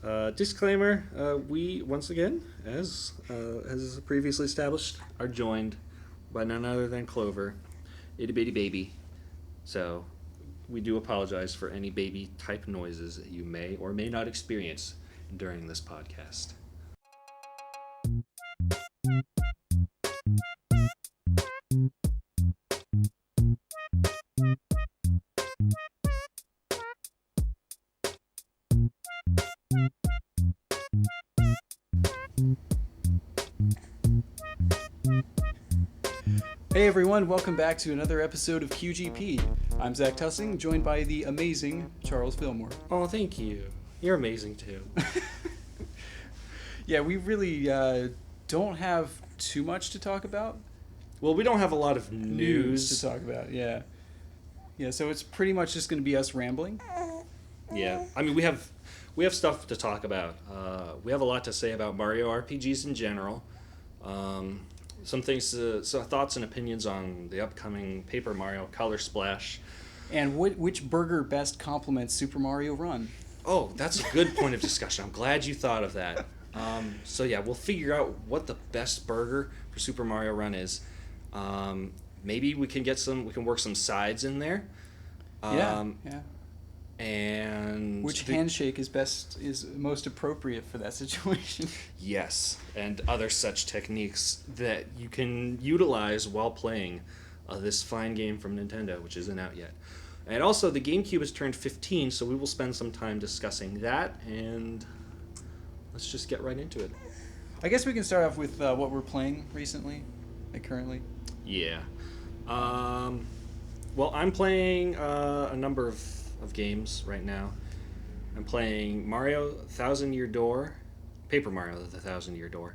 Disclaimer, we, once again, as previously established, are joined by none other than Clover, itty bitty baby. So, we do apologize for any baby-type noises that you may or may not experience during this podcast. Hey everyone, welcome back to another episode of QGP. I'm Zach Tussing, joined by the amazing Charles Fillmore. Oh, thank you. You're amazing too. Yeah, we really don't have too much to talk about. Well, we don't have a lot of news to talk about, yeah. Yeah, so it's pretty much just going to be us rambling. Yeah, I mean, we have stuff to talk about. We have a lot to say about Mario RPGs in general. Some things, some thoughts and opinions on the upcoming Paper Mario Color Splash. And which burger best complements Super Mario Run? Oh, that's a good point of discussion. I'm glad you thought of that. So yeah, we'll figure out what the best burger for Super Mario Run is. Maybe we can work some sides in there. Yeah. And which handshake is most appropriate for that situation? Yes, and other such techniques that you can utilize while playing this fine game from Nintendo, which isn't out yet. And also, the GameCube has turned 15, so we will spend some time discussing that, and let's just get right into it. I guess we can start off with what we're playing recently, like currently. Yeah. Well, I'm playing a number of games right now. I'm playing Mario Thousand Year Door, Paper Mario the Thousand Year Door,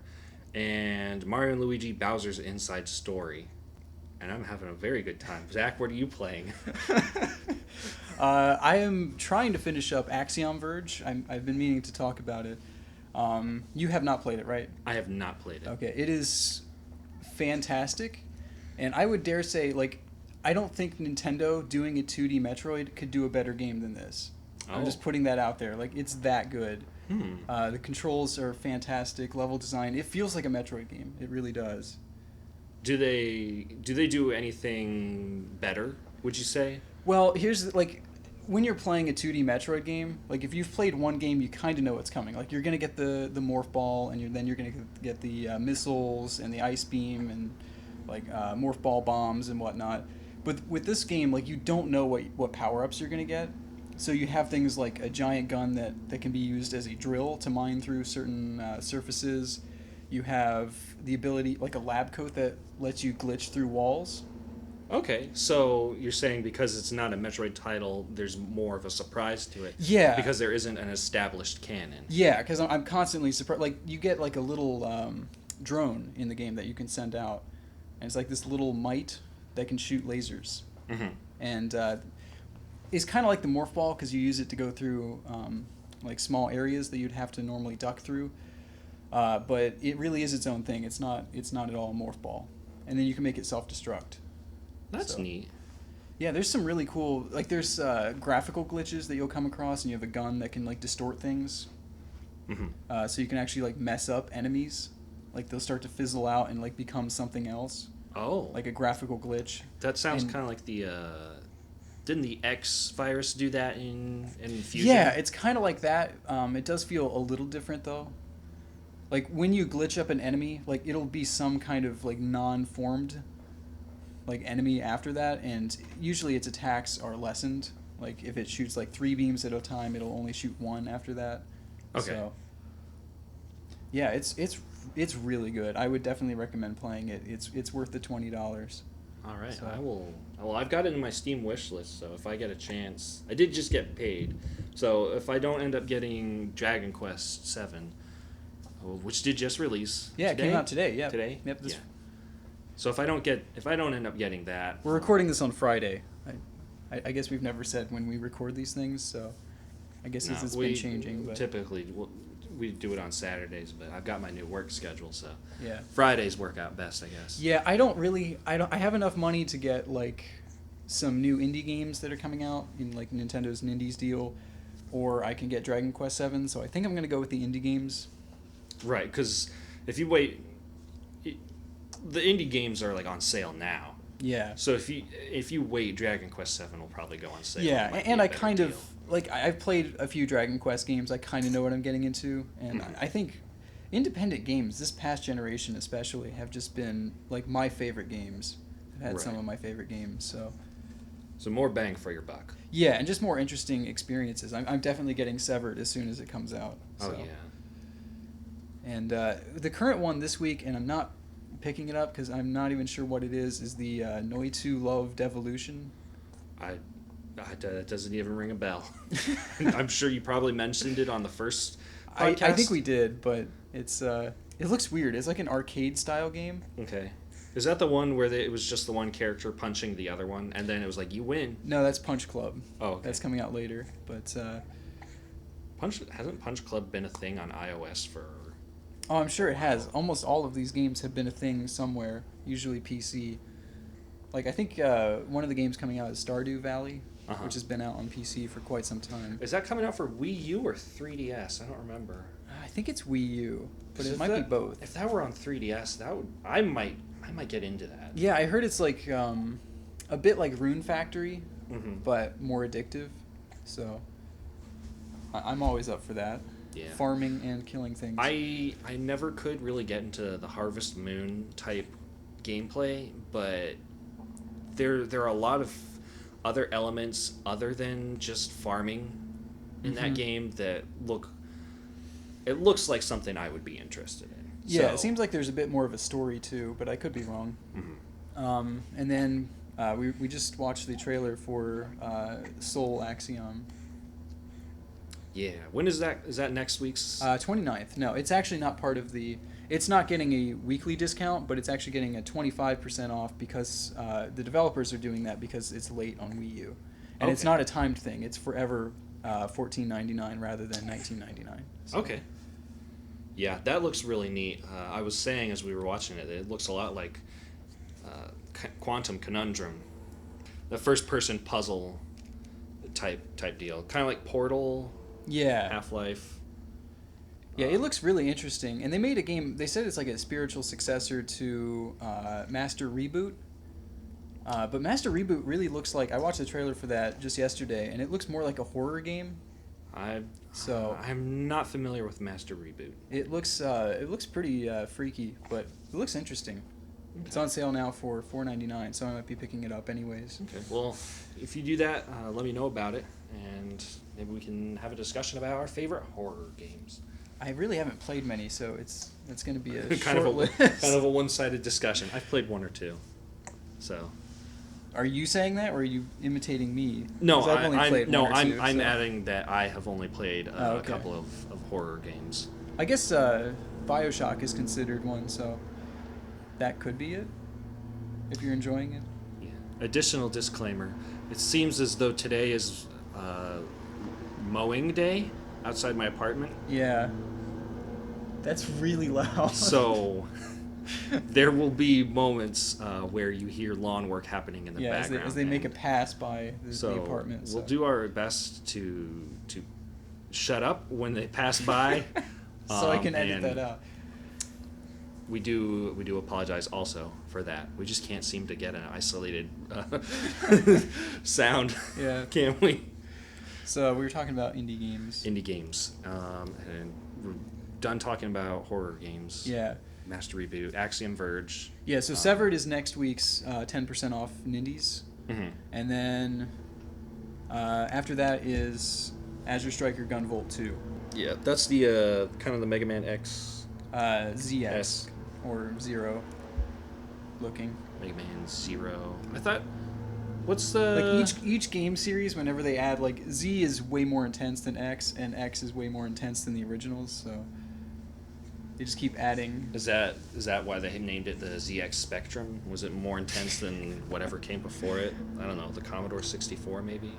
and Mario and Luigi Bowser's Inside Story. And I'm having a very good time. Zach, what are you playing? I am trying to finish up Axiom Verge. I've been meaning to talk about it. You have not played it, right? I have not played it. Okay, it is fantastic. And I would dare say, I don't think Nintendo doing a 2D Metroid could do a better game than this. Oh. I'm just putting that out there. It's that good. The controls are fantastic. Level design. It feels like a Metroid game. It really does. Do they do anything better, would you say? Well, here's when you're playing a 2D Metroid game, if you've played one game, you kind of know what's coming. You're going to get the morph ball, and then you're going to get the missiles and the ice beam and morph ball bombs and whatnot. But with this game, you don't know what power-ups you're going to get. So you have things like a giant gun that can be used as a drill to mine through certain surfaces. You have the ability, a lab coat that lets you glitch through walls. Okay, so you're saying because it's not a Metroid title, there's more of a surprise to it. Yeah. Because there isn't an established canon. Yeah, because I'm constantly surprised. You get a little drone in the game that you can send out. And it's this little mite that can shoot lasers. Mm-hmm. And it's kind of like the morph ball because you use it to go through small areas that you'd have to normally duck through. But it really is its own thing. It's not at all a morph ball. And then you can make it self-destruct. That's neat. Yeah, there's some really cool... there's graphical glitches that you'll come across, and you have a gun that can, distort things. Mm-hmm. So you can actually, mess up enemies. They'll start to fizzle out and, become something else. Oh. Like a graphical glitch. That sounds kind of like the... Didn't the X virus do that in Fusion? Yeah, it's kind of like that. It does feel a little different, though. When you glitch up an enemy, it'll be some kind of, non-formed... enemy after that, and usually its attacks are lessened. If it shoots 3 beams at a time, it'll only shoot 1 after that. Okay. So, yeah, it's really good. I would definitely recommend playing it. It's worth the $20. All right, so. I will. Well, I've got it in my Steam wish list, so if I get a chance, I did just get paid. So if I don't end up getting Dragon Quest VII, which did just release. Yeah, today? it came out today. Yeah. Today. Yep. Yeah. So if I don't end up getting that, we're recording this on Friday. I guess we've never said when we record these things, so I guess it's been changing. But typically, we do it on Saturdays, but I've got my new work schedule, so yeah, Fridays work out best, I guess. Yeah, I have enough money to get some new indie games that are coming out in Nintendo's Nindies deal, or I can get Dragon Quest VII. So I think I'm going to go with the indie games. Right, because if you wait, the indie games are like on sale now. Yeah. So if you wait, Dragon Quest VII will probably go on sale. Yeah, It might and be a I better kind deal. of like I've played a few Dragon Quest games. I kind of know what I'm getting into, and Mhm. I think independent games this past generation especially have just been like my favorite games. I've had some Right. of my favorite games. So more bang for your buck. Yeah, and just more interesting experiences. I'm definitely getting Severed as soon as it comes out. Oh So. yeah. And the current one this week, and I'm not picking it up because I'm not even sure what it is the Noitu Love Devolution. That doesn't even ring a bell. I'm sure you probably mentioned it on the first I podcast. think we did, but it looks weird. It's like an arcade style game. Okay. Is that the one where it was just the one character punching the other one, and then it was like, you win? No, that's Punch Club. Oh, okay. That's coming out later. But Hasn't Punch Club been a thing on iOS for... oh, I'm sure it has. Almost all of these games have been a thing somewhere, usually PC. Like, I think one of the games coming out is Stardew Valley, Uh-huh. which has been out on PC for quite some time. Is that coming out for Wii U or 3DS? I don't remember. I think it's Wii U, but So it if might be that- both. If that were on 3DS, I might get into that. Yeah, I heard it's like a bit like Rune Factory, Mm-hmm. but more addictive. So I'm always up for that. Yeah. Farming and killing things. I never could really get into the Harvest Moon type gameplay, but there are a lot of other elements other than just farming in that Mhm. game that looks like something I would be interested in. Yeah, So- it seems like there's a bit more of a story too, but I could be wrong. Mhm. And then we just watched the trailer for Soul Axiom. Yeah. When is that? Is that next week's? 29th. No, it's actually not part of the... It's not getting a weekly discount, but it's actually getting a 25% off because the developers are doing that because it's late on Wii U. And it's Okay. not a timed thing. It's forever $14.99 rather than $19.99. So. Okay. Yeah, that looks really neat. I was saying as we were watching it, it looks a lot like Quantum Conundrum, the first-person puzzle type deal, kind of like Portal, Yeah. Half-Life. Yeah, it looks really interesting. And they made a game, they said it's like a spiritual successor to Master Reboot. But Master Reboot really looks like, I watched the trailer for that just yesterday, and it looks more like a horror game. I'm not familiar with Master Reboot. It looks pretty freaky, but it looks interesting. It's on sale now for $4.99, so I might be picking it up anyways. Okay. Well, if you do that, let me know about it, and maybe we can have a discussion about our favorite horror games. I really haven't played many, so it's going to be a kind short of list. kind of a one-sided discussion. I've played one or two, so. Are you saying that, or are you imitating me? No, 'Cause I've only played one or two, I'm so- adding that I have only played Oh, a okay. couple of horror games. I guess BioShock is considered one, so that could be it, if you're enjoying it. Yeah. Additional disclaimer: it seems as though today is mowing day outside my apartment, Yeah. That's really loud. so there will be moments where you hear lawn work happening in the yeah, background. as they make a and pass by the so apartment. we'll do our best to shut up when they pass by. So I can edit and that out. We do apologize also for that. We just can't seem to get an isolated sound, Yeah. can we? So we were talking about indie games. Indie games, and we're done talking about horror games. Yeah. Master Reboot, Axiom Verge. Yeah, so Severed is next week's 10% off Nindies. Mm-hmm. And then after that is Azure Striker Gunvolt 2. Yeah, that's the kind of the Mega Man X. ZX. S. Or Zero looking. Mega Man Zero. I thought, what's the Like each game series, whenever they add, like, Z is way more intense than X, and X is way more intense than the originals, so they just keep adding. Is that why they named it the ZX Spectrum? Was it more intense than whatever came before it? I don't know, the Commodore 64 maybe?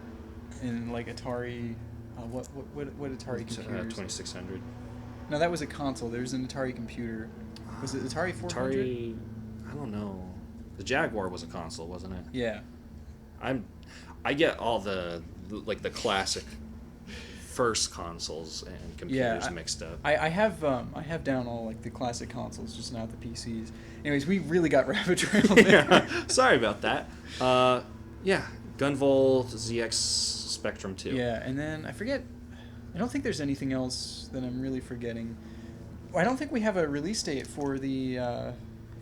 And like Atari, what Atari computers? 2600. No, that was a console. There's an Atari computer. Was it Atari 400? Atari, I don't know. The Jaguar was a console, wasn't it? Yeah. I get all the classic first consoles and computers mixed up. I have down all like the classic consoles, just not the PCs. Anyways, we really got rabbit trailed there. Yeah, sorry about that. Yeah, Gunvolt, ZX Spectrum 2. Yeah, and then I forget. I don't think there's anything else that I'm really forgetting. I don't think we have a release date for the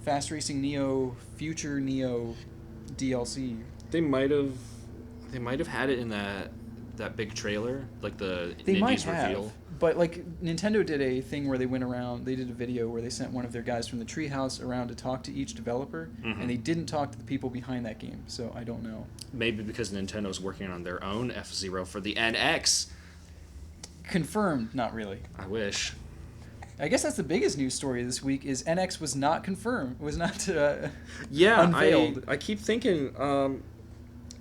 Fast Racing Neo Future Neo DLC. They might have had it in that big trailer, like the They might Indies have, reveal. but like Nintendo did a thing where they went around. They did a video where they sent one of their guys from the Treehouse around to talk to each developer, and they didn't talk to the people behind that game. So I don't know. Maybe because Nintendo's working on their own F-Zero for the NX. Confirmed, not really. I wish. I guess that's the biggest news story this week is NX was not confirmed, was not Yeah, unveiled. I keep thinking,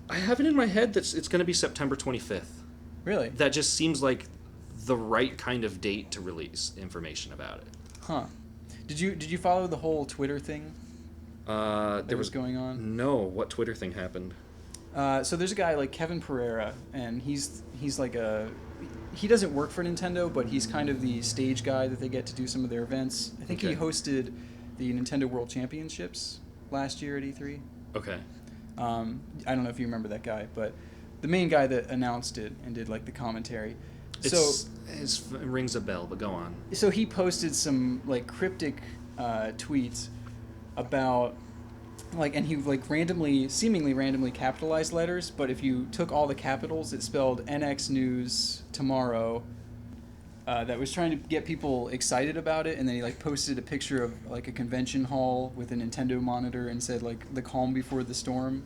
I have it in my head that it's going to be September 25th. Really? That just seems like the right kind of date to release information about it. Huh. Did you follow the whole Twitter thing There was going on? No, what Twitter thing happened? So there's a guy like Kevin Pereira, and he's like he doesn't work for Nintendo, but he's kind of the stage guy that they get to do some of their events. I think he hosted the Nintendo World Championships last year at E3. Okay. I don't know if you remember that guy, but the main guy that announced it and did like the commentary. It rings a bell, but go on. So he posted some like cryptic tweets about and he like seemingly randomly capitalized letters, but if you took all the capitals, it spelled NX News tomorrow. That was trying to get people excited about it, and then he like posted a picture of like a convention hall with a Nintendo monitor and said like the calm before the storm.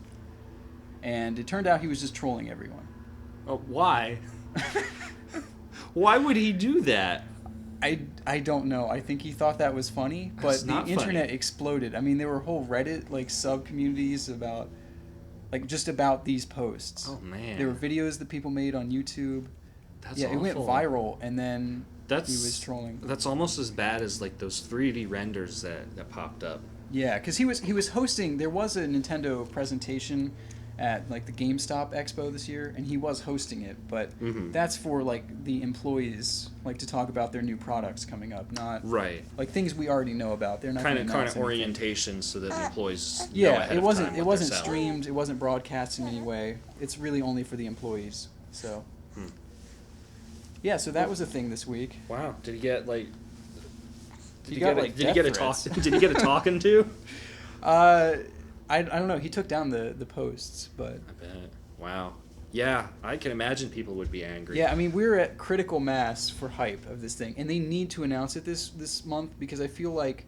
And it turned out he was just trolling everyone. Why? Why would he do that? I don't know. I think he thought that was funny, but That's the not internet funny. exploded. I mean, there were whole Reddit like sub communities about just about these posts. Oh man. There were videos that people made on YouTube. That's It went awful. viral, and then he was trolling. That's almost as bad as like those 3D renders that popped up. Yeah, because he was hosting. There was a Nintendo presentation at like the GameStop Expo this year, and he was hosting it. But that's for like the employees, like to talk about their new products coming up, not Right. like things we already know about. They're not Kind gonna of announce anything. orientation so that the employees know Yeah, ahead it of wasn't time it what wasn't they're selling. streamed. It wasn't broadcast in any way. It's really only for the employees. So. Yeah, so that was a thing this week. Wow. Did he get like? Did he get a talk? Did he get a talking to? I don't know. He took down the posts, but I bet. Wow. Yeah, I can imagine people would be angry. yeah, I mean we're at critical mass for hype of this thing, and they need to announce it this month because I feel like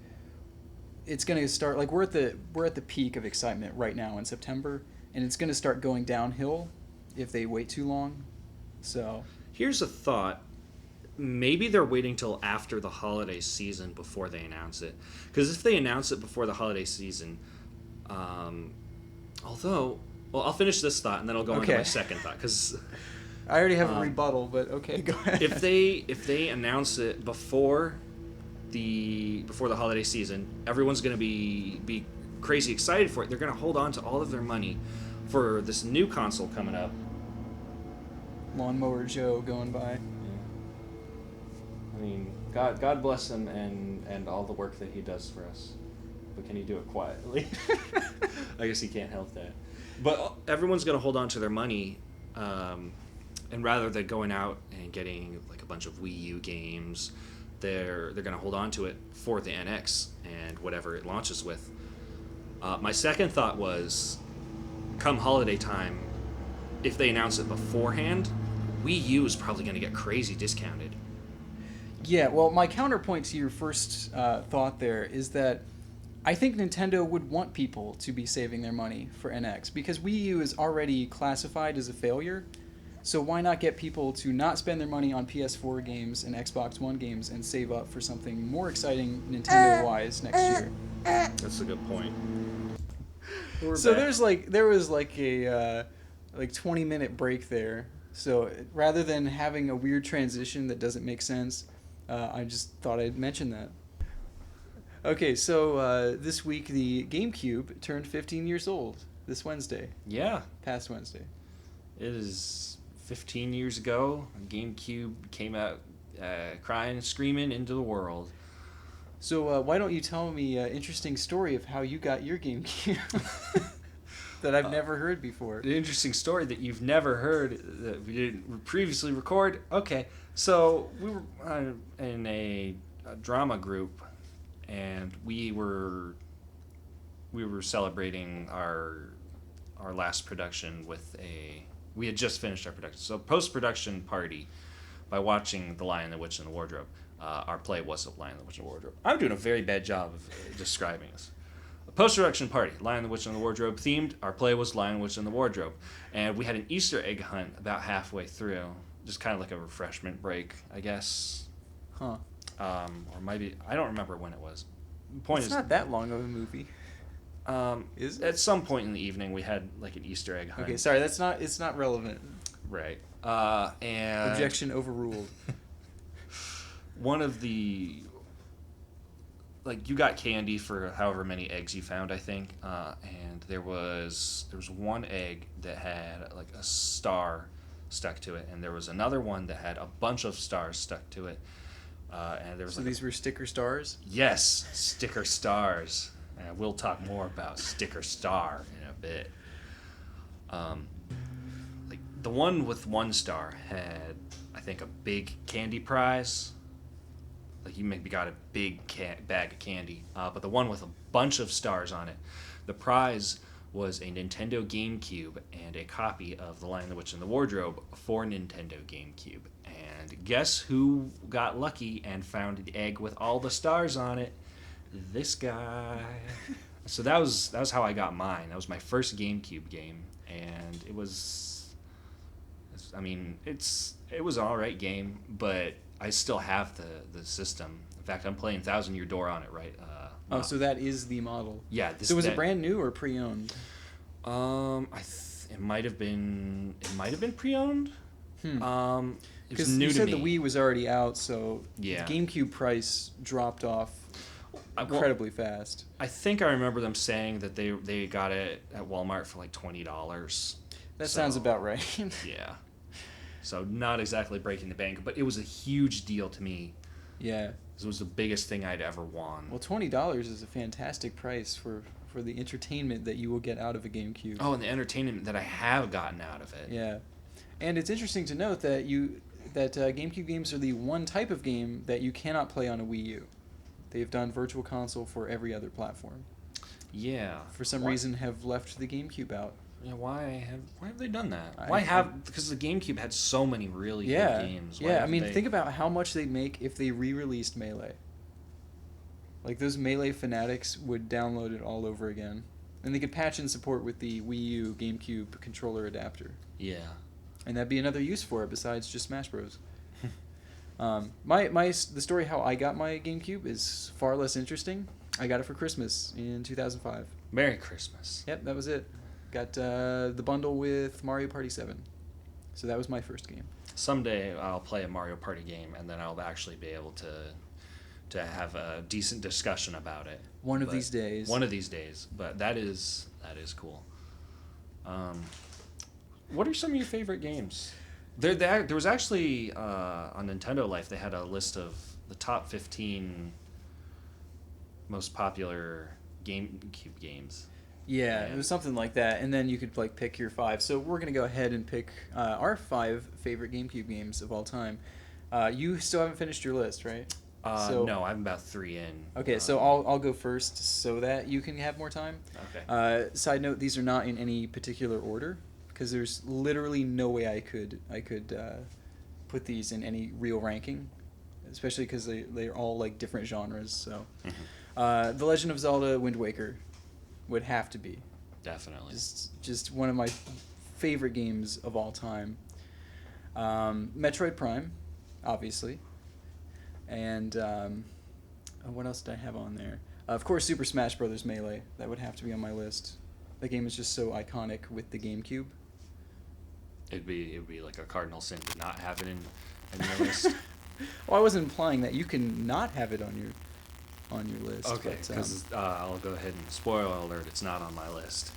it's going to start like we're at the peak of excitement right now in September, and it's going to start going downhill if they wait too long. So Here's a thought. Maybe they're waiting till after the holiday season before they announce it. Because if they announce it before the holiday season, I'll finish this thought and then I'll go into my second thought. Because I already have a rebuttal, but okay, go ahead. if they announce it before the holiday season, everyone's going to be crazy excited for it. They're going to hold on to all of their money for this new console coming up. Lawnmower Joe going by. I mean, God bless him and all the work that he does for us. But can he do it quietly? I guess he can't help that. But everyone's going to hold on to their money, and rather than going out and getting like a bunch of Wii U games, they're going to hold on to it for the NX and whatever it launches with. My second thought was, come holiday time, if they announce it beforehand, Wii U is probably going to get crazy discounted. Yeah, well, my counterpoint to your first thought there is that I think Nintendo would want people to be saving their money for NX because Wii U is already classified as a failure. So why not get people to not spend their money on PS4 games and Xbox One games and save up for something more exciting Nintendo-wise next year? That's a good point. So there was a 20-minute break there. So rather than having a weird transition that doesn't make sense, I just thought I'd mention that. Okay, so this week the GameCube turned 15 years old this Wednesday. Yeah. Past Wednesday. It is 15 years ago, GameCube came out crying and screaming into the world. So why don't you tell me an interesting story of how you got your GameCube that I've never heard before? An interesting story that you've never heard that we didn't previously record. Okay, so we were in a drama group, and we were celebrating our last production with we had just finished our production, so post-production party by watching The Lion, the Witch, and the Wardrobe. Our play was The Lion, the Witch, and the Wardrobe. I'm doing a very bad job of describing this. A post-production party, Lion, the Witch, and the Wardrobe themed. Our play was Lion, the Witch, and the Wardrobe. And we had an Easter egg hunt about halfway through. Just kind of like a refreshment break, I guess. Huh. Or maybe, I don't remember when it was. It's not that long of a movie. Is it? At some point in the evening, we had like an Easter egg hunt. Okay, sorry, it's not relevant. Right. And Objection overruled. one of the, like, you got candy for however many eggs you found, I think, and there was one egg that had like a star stuck to it, and there was another one that had a bunch of stars stuck to it, and there was So these were sticker stars? Yes, sticker stars. And we'll talk more about sticker star in a bit. Like the one with one star had, I think, a big candy prize. Like you maybe got a big bag of candy, but the one with a bunch of stars on it, the prize was a Nintendo GameCube and a copy of The Lion, the Witch, and the Wardrobe for Nintendo GameCube. And guess who got lucky and found the egg with all the stars on it? This guy. So that was how I got mine. That was my first GameCube game, and it was an alright game, but I still have the system. In fact, I'm playing Thousand Year Door on it right. So that is the model. Yeah. So was it brand new or pre-owned? It might have been pre-owned. Because new you to said me. the Wii was already out, so Yeah. the GameCube price dropped off incredibly fast. I think I remember them saying that they got it at Walmart for like $20. That sounds about right. Yeah. So not exactly breaking the bank, but it was a huge deal to me. Yeah. It was the biggest thing I'd ever won. Well, $20 is a fantastic price for the entertainment that you will get out of a GameCube. Oh, and the entertainment that I have gotten out of it. Yeah. And it's interesting to note that GameCube games are the one type of game that you cannot play on a Wii U. They've done Virtual Console for every other platform. Yeah. For some reason, have left the GameCube out. Yeah. Why have they done that? Because the GameCube had so many really good games. Think about how much they'd make if they re-released Melee. Like those Melee fanatics would download it all over again, and they could patch in support with the Wii U GameCube controller adapter. Yeah. And that'd be another use for it besides just Smash Bros. The story how I got my GameCube is far less interesting. I got it for Christmas in 2005. Merry Christmas. Yep, that was it. Got the bundle with Mario Party 7. So that was my first game. Someday I'll play a Mario Party game, and then I'll actually be able to have a decent discussion about it. One of these days. One of these days. But that is cool. What are some of your favorite games? There was actually on Nintendo Life they had a list of the top 15 most popular GameCube games. Yeah, it was something like that, and then you could like pick your 5. So we're gonna go ahead and pick our 5 favorite GameCube games of all time. You still haven't finished your list, right? No, I'm about 3 in. Okay, so I'll go first so that you can have more time. Okay. Side note: these are not in any particular order because there's literally no way I could put these in any real ranking, especially because they're all like different genres. So, The Legend of Zelda: Wind Waker would have to be Definitely. just one of my favorite games of all time. Metroid Prime, obviously. And what else did I have on there? Of course, Super Smash Bros. Melee. That would have to be on my list. That game is just so iconic with the GameCube. It'd be like a cardinal sin to not have it in your list. Well, I wasn't implying that you can not have it on your list. Okay, because I'll go ahead and spoiler alert. It's not on my list.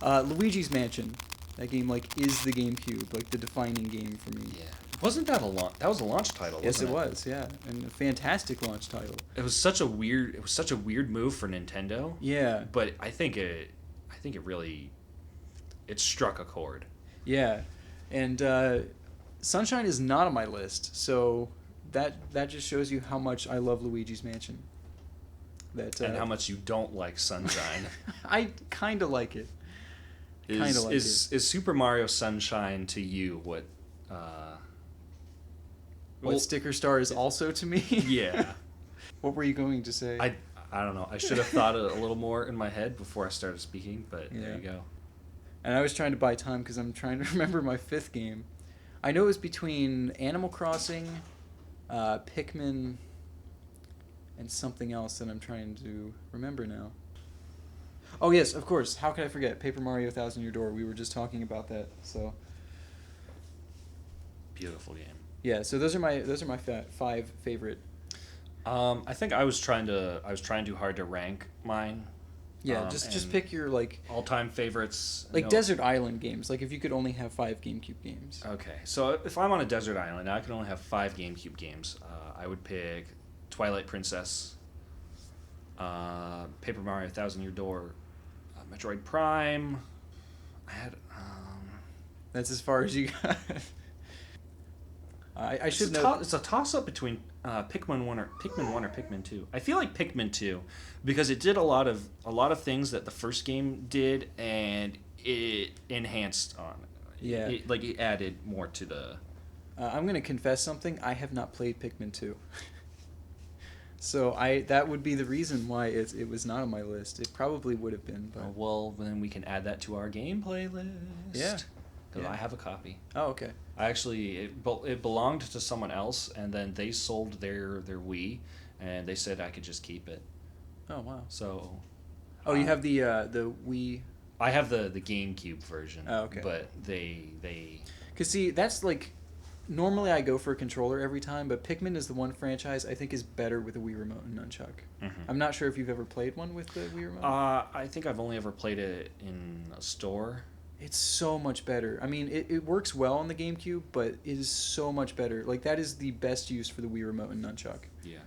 Luigi's Mansion. That game like is the GameCube, like the defining game for me. Yeah. Wasn't that a launch? That was a launch title. Yes, wasn't it was. Yeah, and a fantastic launch title. It was such a weird. It was such a weird move for Nintendo. Yeah. But I think it really, it struck a chord. Yeah, and Sunshine is not on my list, so that just shows you how much I love Luigi's Mansion. And how much you don't like Sunshine. I kind of like it. Kind of like it. Is Super Mario Sunshine to you what? What Sticker Star is also to me? Yeah. What were you going to say? I don't know. I should have thought it a little more in my head before I started speaking, but Yeah. there you go. And I was trying to buy time because I'm trying to remember my fifth game. I know it was between Animal Crossing, Pikmin, and something else that I'm trying to remember now. Oh yes, of course. How could I forget Paper Mario: Thousand Year Door? We were just talking about that. So Beautiful game. yeah, so those are my five favorite. I think I was trying too hard to rank mine. Yeah, just pick your like all-time favorites. like Desert Island games. Like if you could only have 5 GameCube games. Okay, so if I'm on a desert island, I can only have 5 GameCube games. I would pick Twilight Princess, Paper Mario: Thousand Year Door, Metroid Prime. I had. That's as far as you got. I should know. It's a toss-up between Pikmin 1 or Pikmin 2. I feel like Pikmin 2 because it did a lot of things that the first game did, and it enhanced on it. Yeah. It added more to the... I'm going to confess something. I have not played Pikmin 2. So that would be the reason why it was not on my list. It probably would have been. But... well, then we can add that to our game playlist. Yeah. Because I have a copy. Oh, okay. I actually it belonged to someone else, and then they sold their Wii, and they said I could just keep it. Oh wow. So. Oh, you have the Wii. I have the GameCube version. Oh, okay. But they. Cause see, that's like, normally I go for a controller every time, but Pikmin is the one franchise I think is better with a Wii remote and nunchuck. Mm-hmm. I'm not sure if you've ever played one with the Wii remote. I think I've only ever played it in a store. It's so much better. I mean, it works well on the GameCube, but it is so much better. Like, that is the best use for the Wii Remote and Nunchuck. Yeah.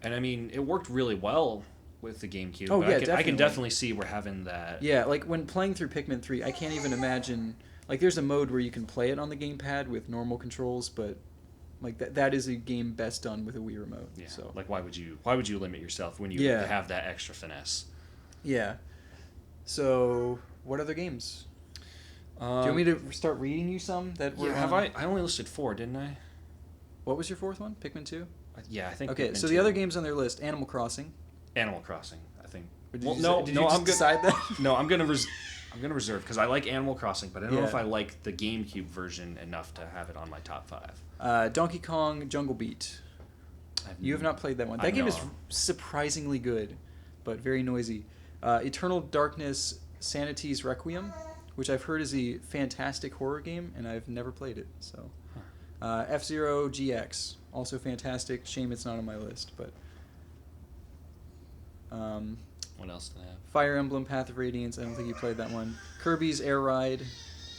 And, I mean, it worked really well with the GameCube. Oh, yeah, I can definitely see we're having that. Yeah, like, when playing through Pikmin 3, I can't even imagine... Like, there's a mode where you can play it on the gamepad with normal controls, but, like, that is a game best done with a Wii Remote. Yeah. So. Like, why would you limit yourself when you have that extra finesse? Yeah. So, what other games? Do you want me to start reading you some that were? Yeah, I only listed 4, didn't I? What was your fourth one? Pikmin 2? Yeah, I think. Okay, Pikmin so 2. the other games on their list: Animal Crossing. Animal Crossing, I think. Did you decide that? No, I'm gonna reserve because I like Animal Crossing, but I don't know if Yeah. I like the GameCube version enough to have it on my top 5. Donkey Kong Jungle Beat. You have not played that one. That game is surprisingly good, but very noisy. Eternal Darkness Sanity's Requiem, which I've heard is a fantastic horror game, and I've never played it. So, F-Zero GX, also fantastic. Shame it's not on my list, but. What else do I have? Fire Emblem Path of Radiance. I don't think you played that one. Kirby's Air Ride.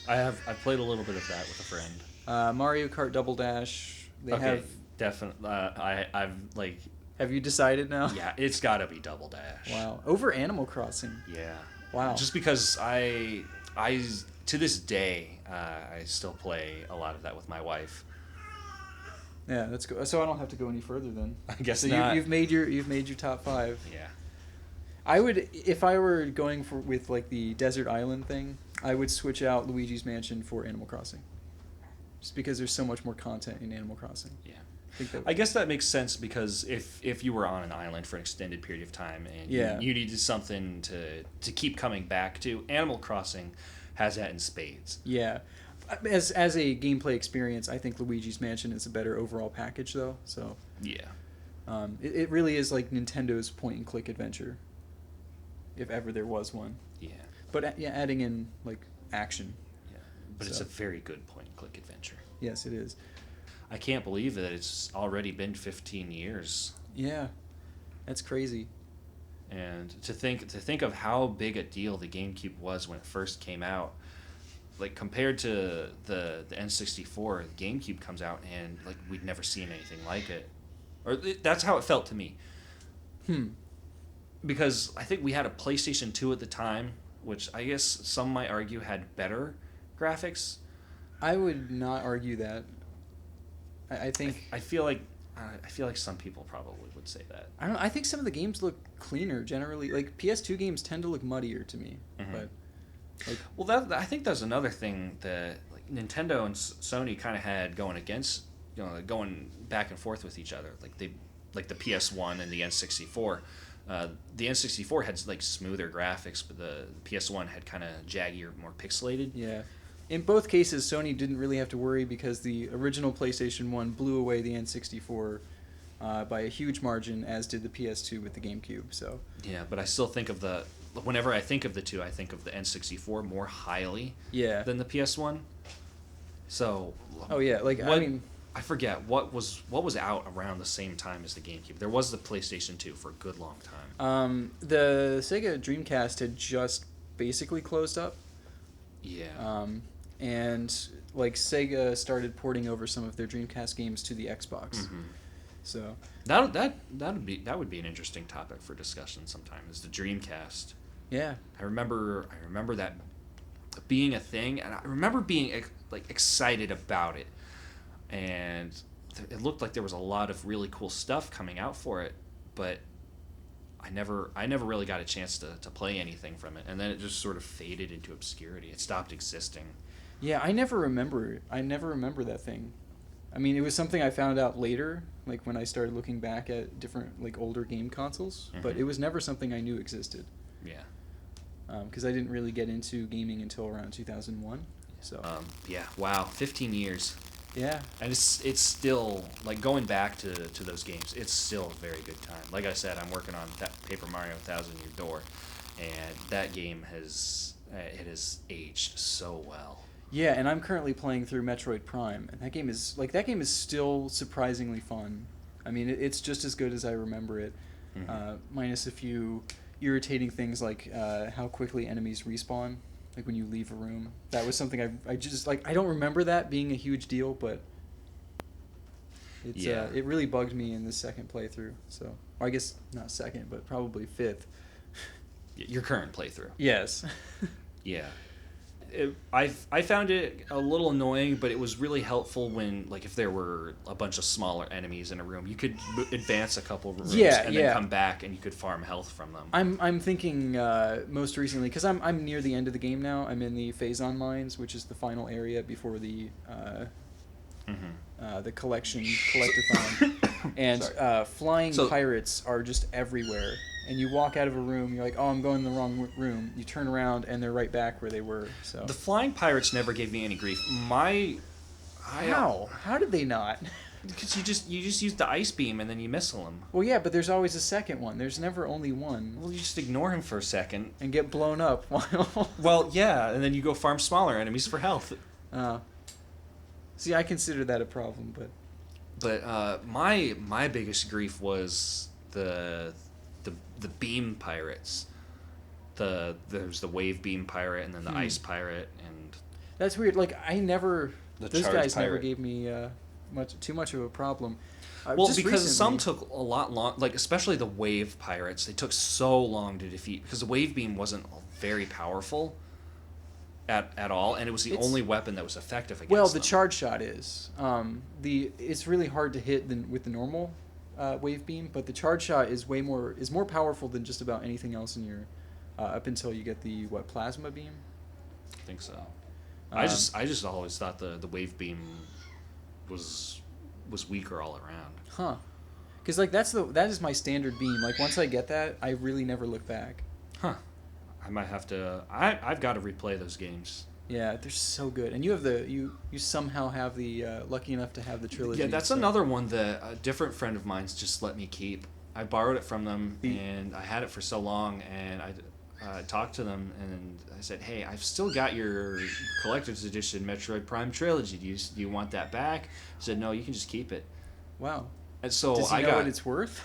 I've played a little bit of that with a friend. Mario Kart Double Dash. They have. Definitely. I've like. Have you decided now? Yeah, it's got to be Double Dash. Wow. Over Animal Crossing. Yeah. Wow. Just because I to this day I still play a lot of that with my wife. Yeah, that's good. So I don't have to go any further then. I guess so not. You've made your top 5. Yeah. I would, if I were going with like the desert island thing, I would switch out Luigi's Mansion for Animal Crossing. Just because there's so much more content in Animal Crossing. Yeah. I guess that makes sense because if you were on an island for an extended period of time and you needed something to keep coming back to, Animal Crossing has that in spades. Yeah. As a gameplay experience, I think Luigi's Mansion is a better overall package though. So yeah. It really is like Nintendo's point-and-click adventure. If ever there was one. Yeah. But adding in like action. Yeah. But it's a very good point-and-click adventure. Yes, it is. I can't believe that it's already been 15 years. Yeah, that's crazy. And to think of how big a deal the GameCube was when it first came out, like compared to the N64, GameCube comes out and like we'd never seen anything like it, or that's how it felt to me. Because I think we had a PlayStation 2 at the time, which I guess some might argue had better graphics. I would not argue that. I think I feel like some people probably would say that. I don't know, I think some of the games look cleaner generally. Like PS2 games tend to look muddier to me, but like, well, I think that's another thing that like Nintendo and Sony kind of had going against, going back and forth with each other. Like the PS1 and the N64. The N64 had like smoother graphics, but the PS1 had kind of jaggier, more pixelated. Yeah. In both cases, Sony didn't really have to worry because the original PlayStation 1 blew away the N64 by a huge margin, as did the PS2 with the GameCube. So yeah, but I still think of whenever I think of the two, I think of the N64 more highly than the PS1. So oh yeah, like I forget what was out around the same time as the GameCube. There was the PlayStation 2 for a good long time. The Sega Dreamcast had just basically closed up. Yeah. And like Sega started porting over some of their Dreamcast games to the Xbox. Mm-hmm. So that would be an interesting topic for discussion sometime. Is the Dreamcast? Yeah. I remember that being a thing, and I remember being like excited about it, and it looked like there was a lot of really cool stuff coming out for it, but I never really got a chance to play anything from it, and then it just sort of faded into obscurity. It stopped existing. Yeah, I never remember that thing. I mean, it was something I found out later, like when I started looking back at different like older game consoles, but it was never something I knew existed. Yeah. Because I didn't really get into gaming until around 2001. So. Yeah. Wow. 15 years. Yeah. And it's still, like, going back to those games, it's still a very good time. Like I said, I'm working on that Paper Mario Thousand Year Door, and that game has aged so well. Yeah, and I'm currently playing through Metroid Prime, and that game is still surprisingly fun. I mean, it's just as good as I remember it, minus a few irritating things like how quickly enemies respawn. Like when you leave a room, that was something I just like. I don't remember that being a huge deal, but it's it really bugged me in the second playthrough. So, or I guess not second, but probably fifth. Your current playthrough. Yes. Yeah. I found it a little annoying, but it was really helpful when, like, if there were a bunch of smaller enemies in a room, you could advance a couple of rooms and then come back and you could farm health from them. I'm thinking most recently, because I'm near the end of the game now. I'm in the Phazon Mines, which is the final area before the collectathon, and flying pirates are just everywhere. And you walk out of a room, you're like, oh, I'm going in the wrong room. You turn around, and they're right back where they were. So the flying pirates never gave me any grief. How did they not? Because you just use the ice beam and then you missile them. Well, yeah, but there's always a second one. There's never only one. Well, you just ignore him for a second and get blown up. Well, yeah, and then you go farm smaller enemies for health. See, I consider that a problem, but my biggest grief was the beam pirates. There's the wave beam pirate and then the ice pirate, and that's weird. Like those guys pirate. never gave me too much of a problem. Well, because some took a lot long, like especially the wave pirates. They took so long to defeat because the wave beam wasn't very powerful at all, and it was the only weapon that was effective against them. Well, the charge shot is it's really hard to hit with the normal wave beam, but the charge shot is more powerful than just about anything else in your up until you get the plasma beam. I think so. I just always thought the wave beam was weaker all around. Huh? Because like that is my standard beam. Like once I get that, I really never look back. Huh? I might have to. I've got to replay those games. Yeah, they're so good, and you have you somehow have the lucky enough to have the trilogy. Yeah, that's another one that a different friend of mine's just let me keep. I borrowed it from them, and I had it for so long, and I talked to them, and I said, "Hey, I've still got your collector's edition Metroid Prime trilogy. Do you want that back?" He said, "No, you can just keep it." Wow. And so does he know what it's worth?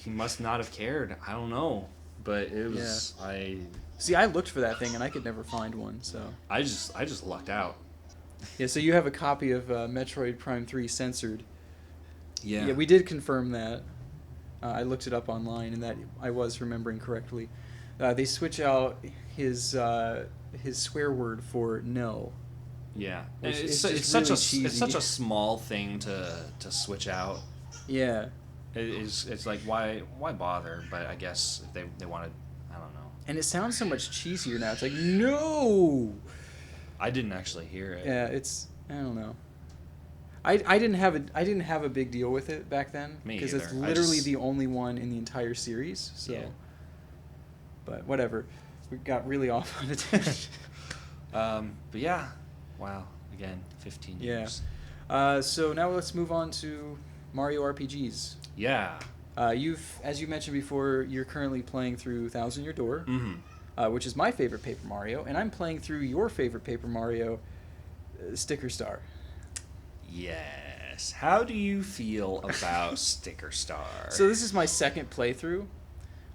He must not have cared. I don't know, but it was See, I looked for that thing and I could never find one. So I just lucked out. yeah, so you have a copy of Metroid Prime 3 censored. Yeah. Yeah, we did confirm that. I looked it up online, and that I was remembering correctly. They switch out his swear word for no. Yeah, and Which it's is it's just such really a it's such cheesy. a small thing to switch out. Yeah, It's like why bother? But I guess if they wanted, I don't know. and it sounds so much cheesier now. It's like no. I didn't actually hear it. Yeah, I don't know. I didn't have a big deal with it back then Me because it's either. literally the only one in the entire series. So, Yeah. but whatever, we got really off on a tangent. But yeah, wow. Again, 15 Yeah. years. So now let's move on to Mario RPGs. Yeah. As you mentioned before, you're currently playing through Thousand Year Door, which is my favorite Paper Mario, and I'm playing through your favorite Paper Mario, Sticker Star. Yes. How do you feel about Sticker Star? So this is my second playthrough,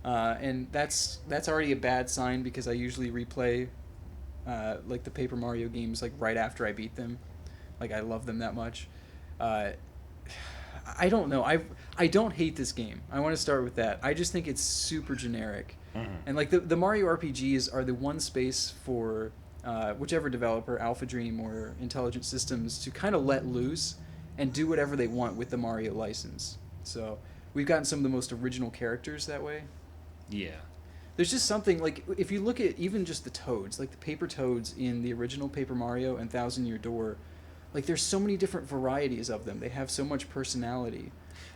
and that's already a bad sign because I usually replay like the Paper Mario games like right after I beat them. Like I love them that much. I don't know. I don't hate this game. I want to start with that. I just think it's super generic. And like the Mario RPGs are the one space for whichever developer, Alpha Dream or Intelligent Systems, to kind of let loose and do whatever they want with the Mario license. So we've gotten some of the most original characters that way. Yeah. There's just something, like, if you look at even just the Toads, like the paper Toads in the original Paper Mario and Thousand Year Door, like there's so many different varieties of them. They have so much personality.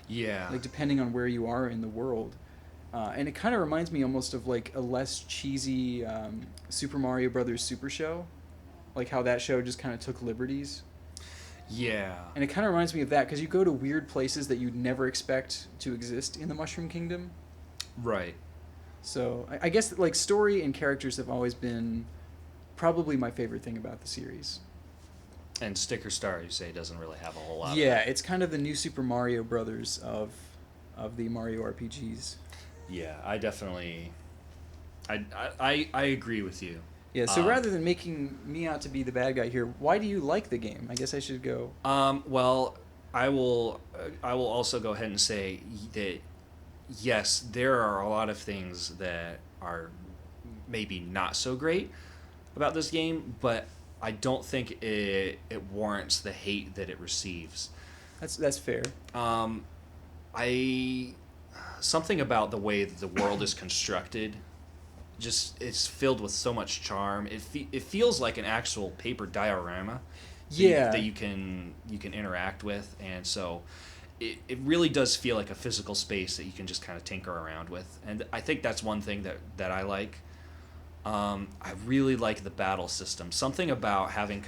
Yeah. Like depending on where you are in the world. And it kind of reminds me almost of like a less cheesy Super Mario Brothers Super Show, like how that show just kind of took liberties. Yeah. And it kind of reminds me of that because you go to weird places that you'd never expect to exist in the Mushroom Kingdom. Right. So I guess like story and characters have always been probably my favorite thing about the series. And Sticker Star, you say, doesn't really have a whole lot. Yeah, of it. it's kind of the new Super Mario Brothers of the Mario RPGs. Yeah, I definitely. I agree with you. Yeah, so rather than making me out to be the bad guy here, why do you like the game? I guess I should go. Well, I will also go ahead and say that yes, there are a lot of things that are maybe not so great about this game, but I don't think it warrants the hate that it receives. That's fair. Something about the way that the world is constructed, just it's filled with so much charm. It feels like an actual paper diorama. That you can interact with, and so it really does feel like a physical space that you can just kind of tinker around with. And I think that's one thing that I like. I really like the battle system. Something about having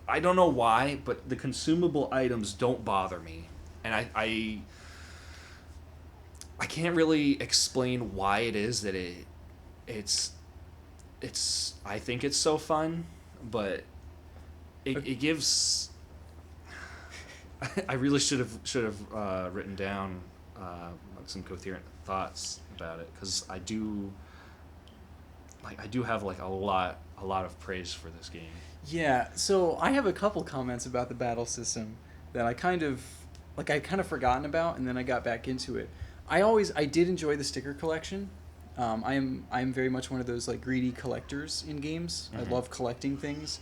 I don't know why, but the consumable items don't bother me, and I can't really explain why it is that it's I think it's so fun, but it gives. I really should have written down some coherent thoughts about it, because I do have like a lot of praise for this game. Yeah, so I have a couple comments about the battle system that I kind of forgotten about, and then I got back into it. I did enjoy the sticker collection. I'm very much one of those like greedy collectors in games. I love collecting things,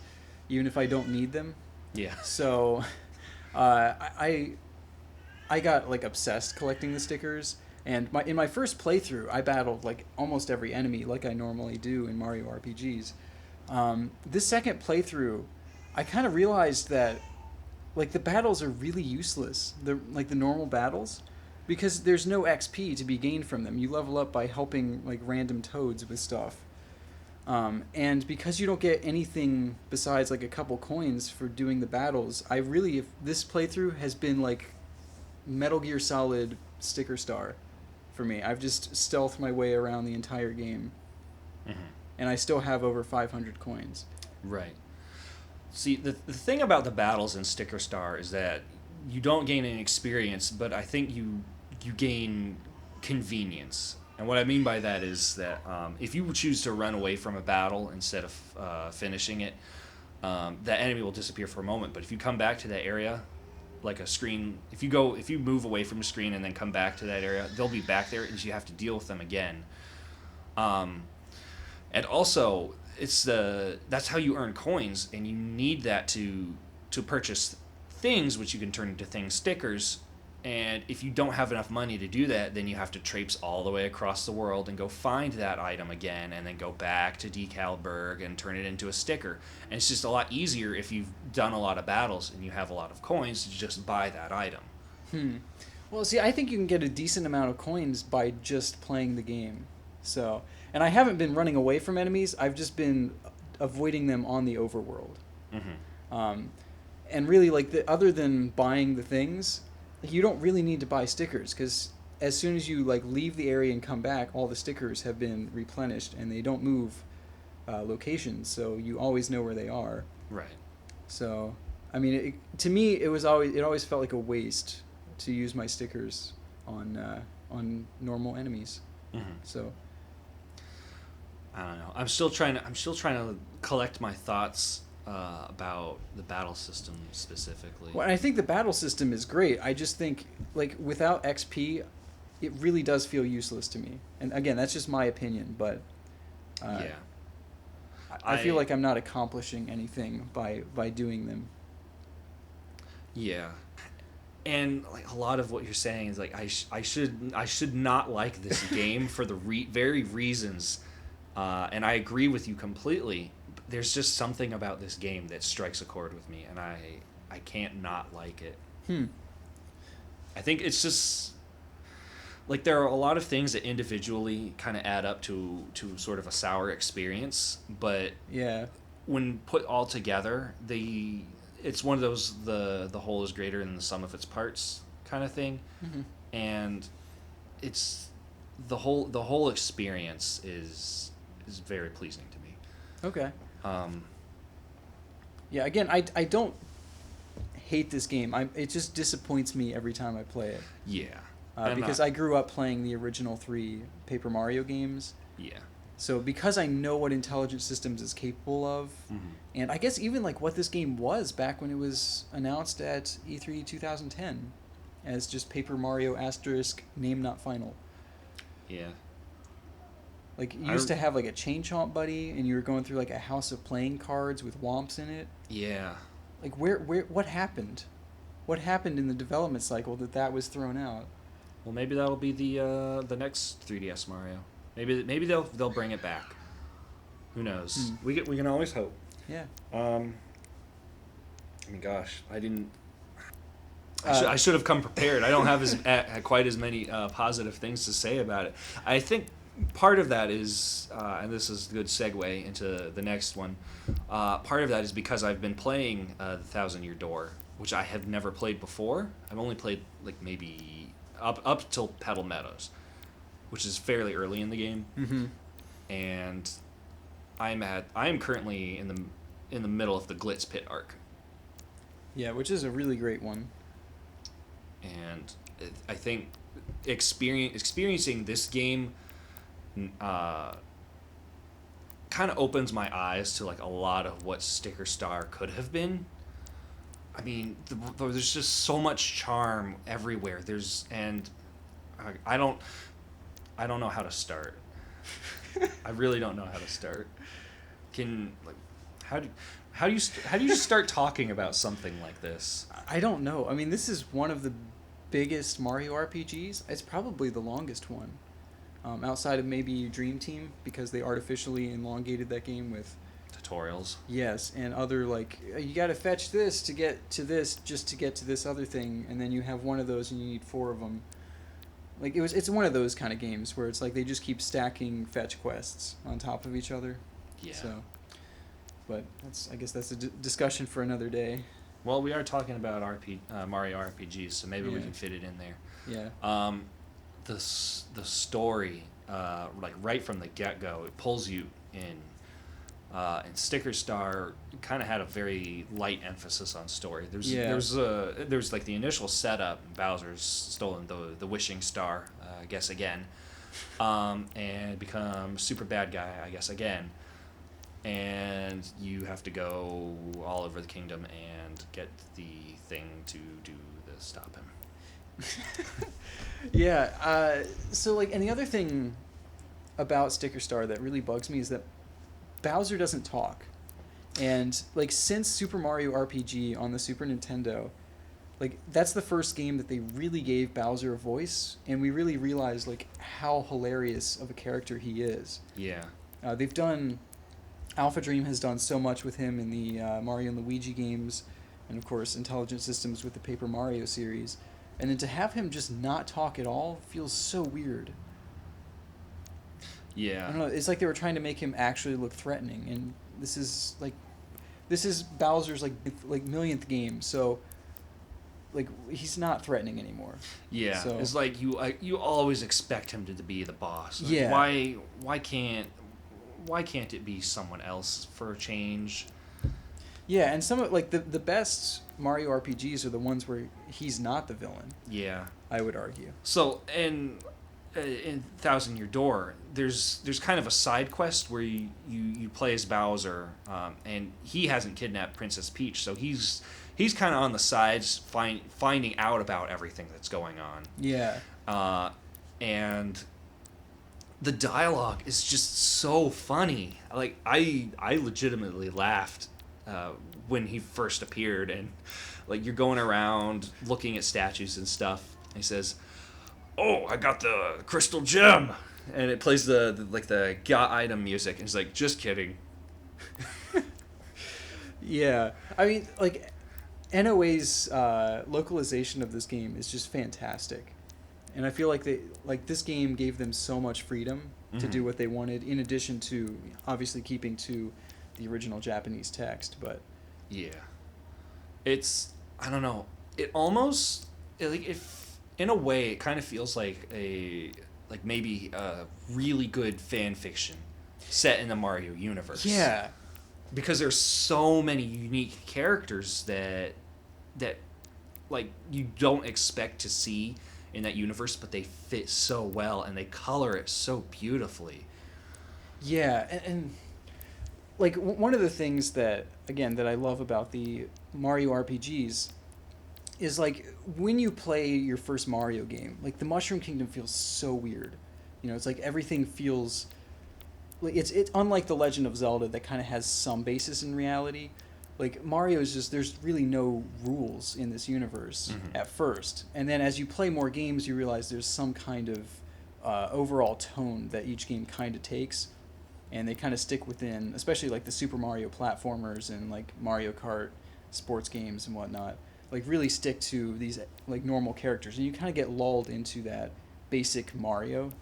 even if I don't need them. Yeah. So, I got like obsessed collecting the stickers, and in my first playthrough, I battled like almost every enemy like I normally do in Mario RPGs. This second playthrough, I kind of realized that like the battles are really useless. They're like the normal battles, because there's no XP to be gained from them. You level up by helping like random toads with stuff. And because you don't get anything besides like a couple coins for doing the battles, if this playthrough has been like Metal Gear Solid Sticker Star for me. I've just stealthed my way around the entire game. And I still have over 500 coins. Right. See, the thing about the battles in Sticker Star is that you don't gain any experience, but I think you gain convenience. And what I mean by that is that if you choose to run away from a battle instead of finishing it, that enemy will disappear for a moment. But if you come back to that area, like a screen, if you move away from a screen and then come back to that area, they'll be back there, and you have to deal with them again. And also, that's how you earn coins, and you need that to purchase things, which you can turn into stickers. And if you don't have enough money to do that, then you have to traipse all the way across the world and go find that item again, and then go back to Decalburg and turn it into a sticker. And it's just a lot easier if you've done a lot of battles and you have a lot of coins to just buy that item. Well, see, I think you can get a decent amount of coins by just playing the game. So, and I haven't been running away from enemies. I've just been avoiding them on the overworld. And really, like, other than buying the things, you don't really need to buy stickers, because as soon as you like leave the area and come back, all the stickers have been replenished, and they don't move locations, so you always know where they are. Right. So, I mean, to me, it always felt like a waste to use my stickers on normal enemies. So, I don't know. I'm still trying to collect my thoughts about the battle system specifically. Well, I think the battle system is great. I just think, like, without XP, it really does feel useless to me. And again, that's just my opinion, but yeah, I feel like I'm not accomplishing anything by doing them. Yeah, and like a lot of what you're saying is like I should not like this game for the very reasons, and I agree with you completely. There's just something about this game that strikes a chord with me, and I can't not like it. I think it's just like there are a lot of things that individually kind of add up to sort of a sour experience, but yeah, when put all together, it's one of those the whole is greater than the sum of its parts kind of thing, and it's the whole experience is very pleasing to me. Okay. Yeah, again, I don't hate this game. It just disappoints me every time I play it. Yeah. Because I grew up playing the original 3 Paper Mario games. Yeah. So because I know what Intelligent Systems is capable of, and I guess even like what this game was back when it was announced at E3 2010 as just Paper Mario asterisk name not final. Yeah. Like, you used to have, like, a Chain Chomp buddy, and you were going through, like, a house of playing cards with Womps in it. Yeah. Like, what happened? What happened in the development cycle that was thrown out? Well, maybe that'll be the next 3DS Mario. Maybe they'll bring it back. Who knows? We can always hope. Yeah. I mean, gosh, I should have come prepared. I don't have quite as many positive things to say about it. I think part of that is, and this is a good segue into the next one, part of that is because I've been playing the 1,000 Year Door, which I have never played before. I've only played like maybe up till Petal Meadows, which is fairly early in the game. And I am currently in the middle of the Glitz Pit arc. Yeah, which is a really great one. And I think experiencing this game kind of opens my eyes to like a lot of what Sticker Star could have been. I mean, there's just so much charm everywhere. I don't know how to start. I really don't know how to start. How do you start talking about something like this? I don't know. I mean, this is one of the biggest Mario RPGs. It's probably the longest one. Outside of maybe Dream Team, because they artificially elongated that game with tutorials. Yes, and other like you got to fetch this to get to this just to get to this other thing, and then you have one of those and you need 4 of them. Like it's one of those kind of games where it's like they just keep stacking fetch quests on top of each other. Yeah. So, but I guess that's a discussion for another day. Well, we are talking about Mario RPGs, so maybe we can fit it in there. Yeah. The story, like right from the get-go, it pulls you in. And Sticker Star kind of had a very light emphasis on story. There's like the initial setup. Bowser's stolen the wishing star, I guess again, and become super bad guy, I guess, again. And you have to go all over the kingdom and get the thing to do the stop him. Yeah. So like, and the other thing about Sticker Star that really bugs me is that Bowser doesn't talk. And like, since Super Mario RPG on the Super Nintendo, like, that's the first game that they really gave Bowser a voice, and we really realized like how hilarious of a character he is. Yeah. They've done Alpha Dream has done so much with him in the Mario and Luigi games, and of course Intelligent Systems with the Paper Mario series, and then to have him just not talk at all feels so weird. Yeah. I don't know. It's like they were trying to make him actually look threatening, and this is Bowser's like millionth game, so like he's not threatening anymore. Yeah. So, It's like you always expect him to be the boss. Like, Yeah. Why can't it be someone else for a change? yeah, and some of like the best Mario RPGs are the ones where he's not the villain. Yeah. I would argue. So in Thousand Year Door, there's kind of a side quest where you play as Bowser, and he hasn't kidnapped Princess Peach, so he's kind of on the sides finding out about everything that's going on. Yeah. And the dialogue is just so funny. Like I legitimately laughed when he first appeared, and like you're going around looking at statues and stuff. And he says, "Oh, I got the crystal gem," and it plays the got item music. And he's like, "Just kidding." Yeah. I mean, like, NOA's localization of this game is just fantastic. And I feel like this game gave them so much freedom to do what they wanted, in addition to obviously keeping to the original Japanese text. But Yeah, I don't know. It almost if in a way it kind of feels like maybe a really good fan fiction set in the Mario universe. yeah, Because there's so many unique characters that like you don't expect to see in that universe, but they fit so well and they color it so beautifully. yeah, and like one of the things that I love about the Mario RPGs is like when you play your first Mario game, like the Mushroom Kingdom feels so weird. You know, it's like everything feels like it's unlike the Legend of Zelda that kind of has some basis in reality. Like Mario is just, there's really no rules in this universe at first, and then as you play more games, you realize there's some kind of overall tone that each game kind of takes, and they kind of stick within, especially like the Super Mario platformers and like Mario Kart sports games and whatnot. Like really stick to these like normal characters, and you kind of get lulled into that basic Mario,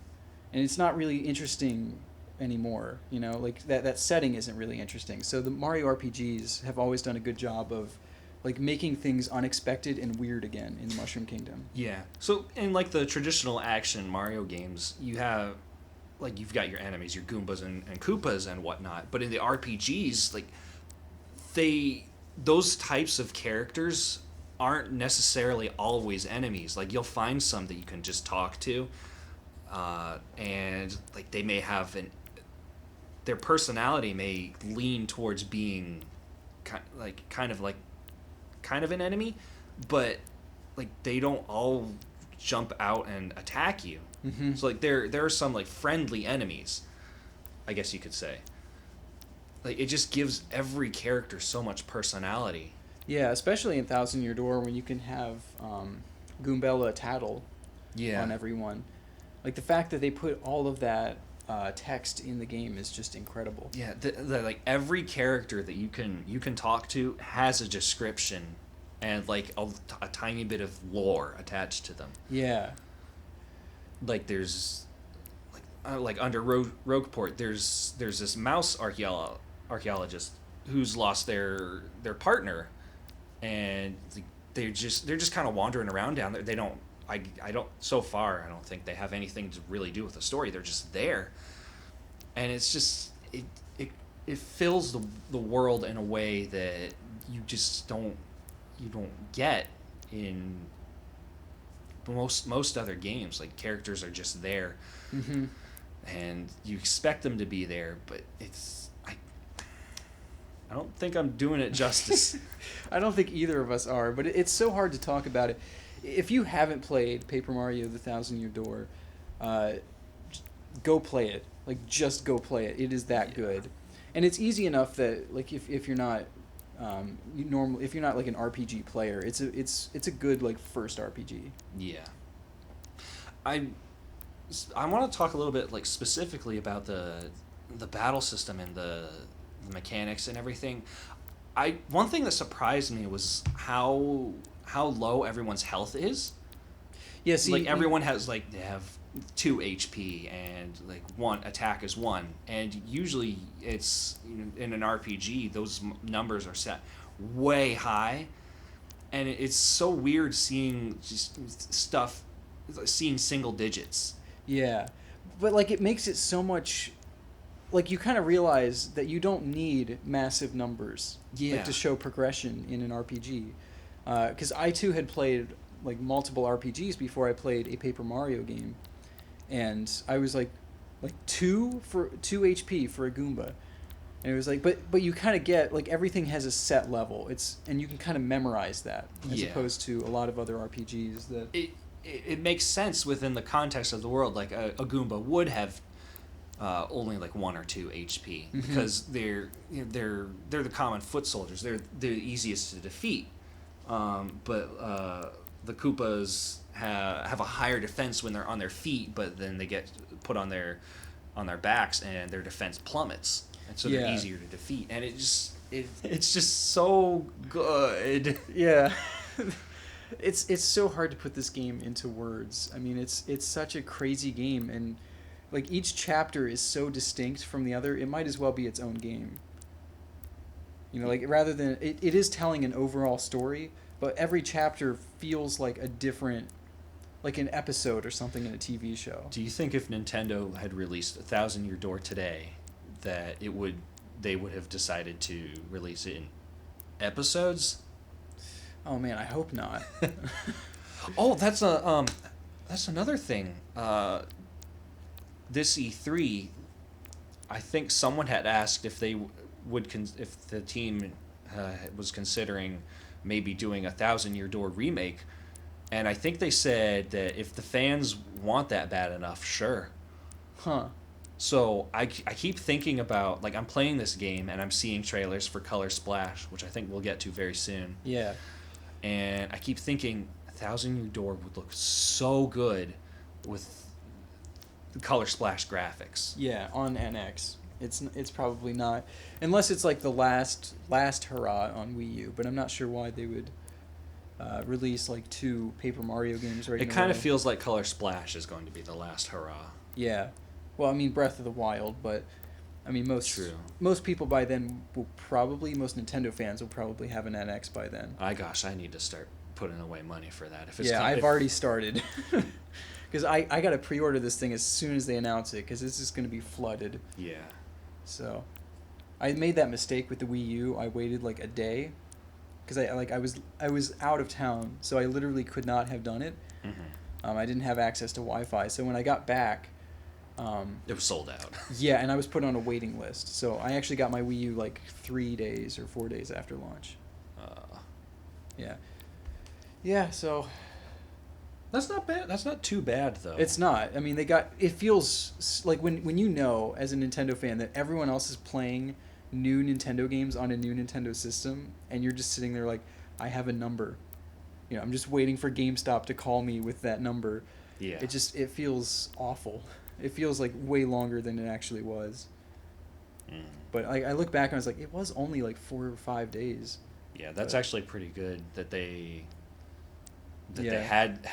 and it's not really interesting anymore. You know, like that setting isn't really interesting. So the Mario RPGs have always done a good job of like making things unexpected and weird again in the Mushroom Kingdom. Yeah. So in like the traditional action Mario games, you've got your enemies, your Goombas and Koopas and whatnot. But in the RPGs, like those types of characters aren't necessarily always enemies. Like you'll find some that you can just talk to, and like they may have their personality may lean towards being kind of an enemy, but like they don't all jump out and attack you. Mm-hmm. So like there are some like friendly enemies, I guess you could say. Like it just gives every character so much personality. Yeah, especially in Thousand Year Door when you can have Goombella tattle on everyone. Like the fact that they put all of that text in the game is just incredible. Yeah, like every character that you can talk to has a description and like a tiny bit of lore attached to them. Yeah. Like there's like under Rogueport, there's this mouse archaeologist who's lost their partner, and they're just kind of wandering around down there. They don't. I don't. So far, I don't think they have anything to really do with the story. They're just there, and it's just it fills the world in a way that you just don't get in most other games, like characters are just there, Mm-hmm. and you expect them to be there, but I don't think I'm doing it justice. I don't think either of us are, but it's so hard to talk about it. If you haven't played Paper Mario: The Thousand Year Door, go play it. Like, just go play it. It is that good, and it's easy enough that, like, if you're not if you're not like an RPG player, it's a good, like, first RPG. Yeah. I want to talk a little bit, like, specifically about the battle system and the mechanics and everything. One thing that surprised me was how low everyone's health is. Yeah, see, like, everyone has, like, they have 2 HP and, like, one attack is 1, and usually it's, you know, in an RPG those numbers are set way high, and it's so weird seeing single digits. Yeah, but, like, it makes it so much, like, you kind of realize that you don't need massive numbers, Yeah. like, to show progression in an RPG. Because I too had played, like, multiple RPGs before I played a Paper Mario game, and I was like 2 HP for a Goomba, and it was like, but you kind of get, like, everything has a set level. And you can kind of memorize that, as opposed to a lot of other RPGs that it makes sense within the context of the world. Like, a Goomba would have only, like, 1 or 2 HP, Mhm. because they're the common foot soldiers. They're the easiest to defeat. But the Koopas have a higher defense when they're on their feet, but then they get put on their backs and their defense plummets, and so they're Yeah. easier to defeat. And it's just so good. Yeah. It's so hard to put this game into words. I mean, it's such a crazy game, and, like, each chapter is so distinct from the other. It might as well be its own game. You know, like, rather than it is telling an overall story, but every chapter feels like a different, like an episode or something in a TV show. Do you think if Nintendo had released 1,000 Year Door today, that they would have decided to release it in episodes? Oh man, I hope not. Oh, that's another thing. This E3, I think someone had asked if they if the team was considering maybe doing a 1,000 Year Door remake, and I think they said that if the fans want that bad enough, sure. Huh. So I keep thinking about, like, I'm playing this game and I'm seeing trailers for Color Splash, which I think we'll get to very soon. Yeah. And I keep thinking 1,000 Year Door would look so good with the Color Splash graphics. Yeah, on NX. It's probably not, unless it's like the last hurrah on Wii U. But I'm not sure why they would release, like, 2 Paper Mario games right. It kind of feels like Color Splash is going to be the last hurrah. Yeah, well, I mean, Breath of the Wild, but I mean, most people by then most Nintendo fans will probably have an NX by then. I need to start putting away money for that. I've already started. Because I got to pre-order this thing as soon as they announce it, because it's just going to be flooded. Yeah. So, I made that mistake with the Wii U. I waited like a day, because I was out of town, so I literally could not have done it. Mm-hmm. I didn't have access to Wi-Fi, so when I got back, it was sold out. yeah, and I was put on a waiting list. So I actually got my Wii U like 3 days or 4 days after launch. Yeah. Yeah, so That's not bad. That's not too bad, though. it's not. I mean, it feels like when you know, as a Nintendo fan, that everyone else is playing new Nintendo games on a new Nintendo system, and you're just sitting there like, I have a number. You know, I'm just waiting for GameStop to call me with that number. Yeah. It feels awful. It feels like way longer than it actually was. Mm. But I look back and I was like, it was only like 4 or 5 days. Yeah, that's actually pretty good that they Yeah. had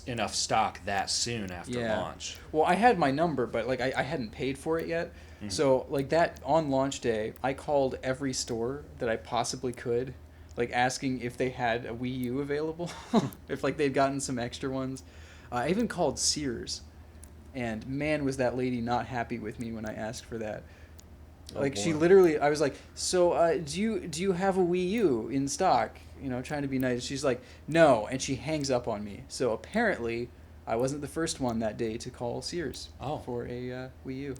enough stock that soon after Yeah. launch. Well, I had my number, but like I hadn't paid for it yet. Mhm. So like that on launch day, I called every store that I possibly could, like asking if they had a Wii U available, if like they'd gotten some extra ones. I even called Sears, and man, was that lady not happy with me when I asked for that. Oh, Like she boy. literally, I was like, so do you have a Wii U in stock? You know, trying to be nice. She's like, no, and she hangs up on me. So apparently, I wasn't the first one that day to call Sears Oh. for a Wii U.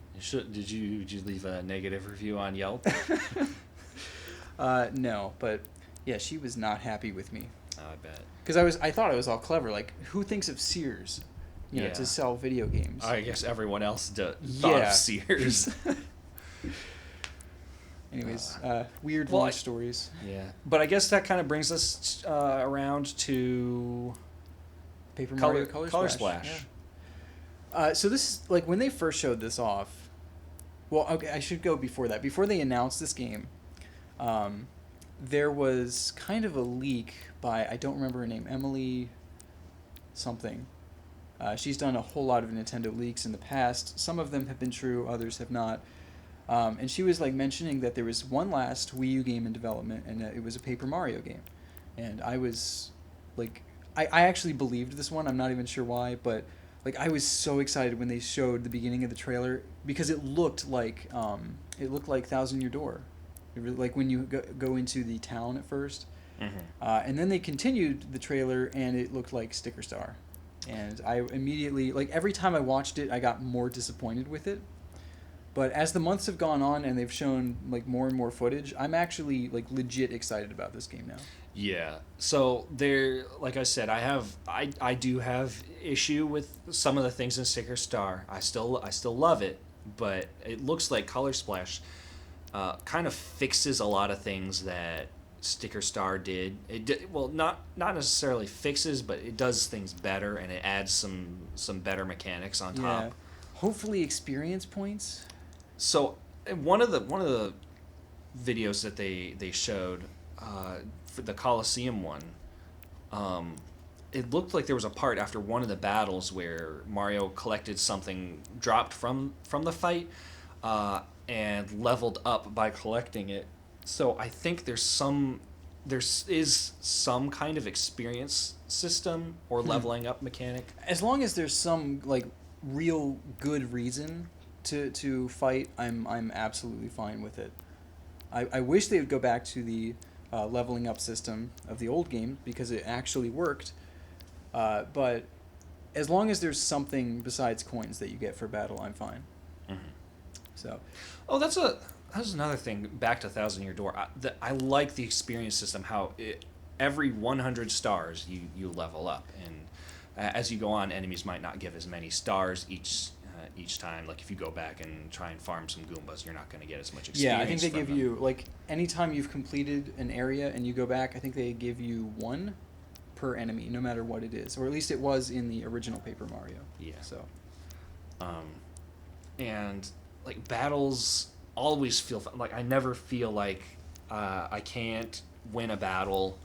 Did you leave a negative review on Yelp? No, but yeah, she was not happy with me Oh, I bet. because I thought I was all clever. Like, who thinks of Sears, you know, Yeah. to sell video games? I guess everyone else thought Yeah. of Sears. Anyways, weird well, launch stories. Yeah, but I guess that kind of brings us around to Paper Mario Color Splash. Yeah. So this is like when they first showed this off. Well, okay, I should go before that. Before they announced this game, there was kind of a leak by, I don't remember her name, Emily something. She's done a whole lot of Nintendo leaks in the past. Some of them have been true, others have not. And she was like mentioning that there was one last Wii U game in development, and it was a Paper Mario game. And I was like, I actually believed this one. I'm not even sure why, but like I was so excited when they showed the beginning of the trailer because it looked like Thousand Year Door. Like when you go into the town at first, and then they continued the trailer, and it looked like Sticker Star. And I immediately, like every time I watched it, I got more disappointed with it. But as the months have gone on and they've shown like more and more footage, I'm actually like legit excited about this game now. Yeah. So there, like I said, I do have issue with some of the things in Sticker Star. I still love it, but it looks like Color Splash kind of fixes a lot of things that Sticker Star did. Well, not necessarily fixes, but it does things better, and it adds some better mechanics on top. Yeah. Hopefully experience points. So one of the videos that they showed for the Coliseum one, it looked like there was a part after one of the battles where Mario collected something dropped from the fight and leveled up by collecting it. So I think there is some kind of experience system or leveling up mechanic. As long as there's some like real good reason to fight, I'm absolutely fine with it. I wish they would go back to the leveling up system of the old game because it actually worked. But as long as there's something besides coins that you get for battle, I'm fine. Mm-hmm. So, that's another thing. Back to Thousand Year Door. I like the experience system. How every 100 stars you level up, and as you go on, enemies might not give as many stars each time. Like if you go back and try and farm some Goombas, you're not going to get as much experience. yeah, I think they from give them. you like anytime you've completed an area and you go back, I think they give you one per enemy, no matter what it is, or at least it was in the original Paper Mario. Yeah. So, and like battles always feel like I never feel like I can't win a battle,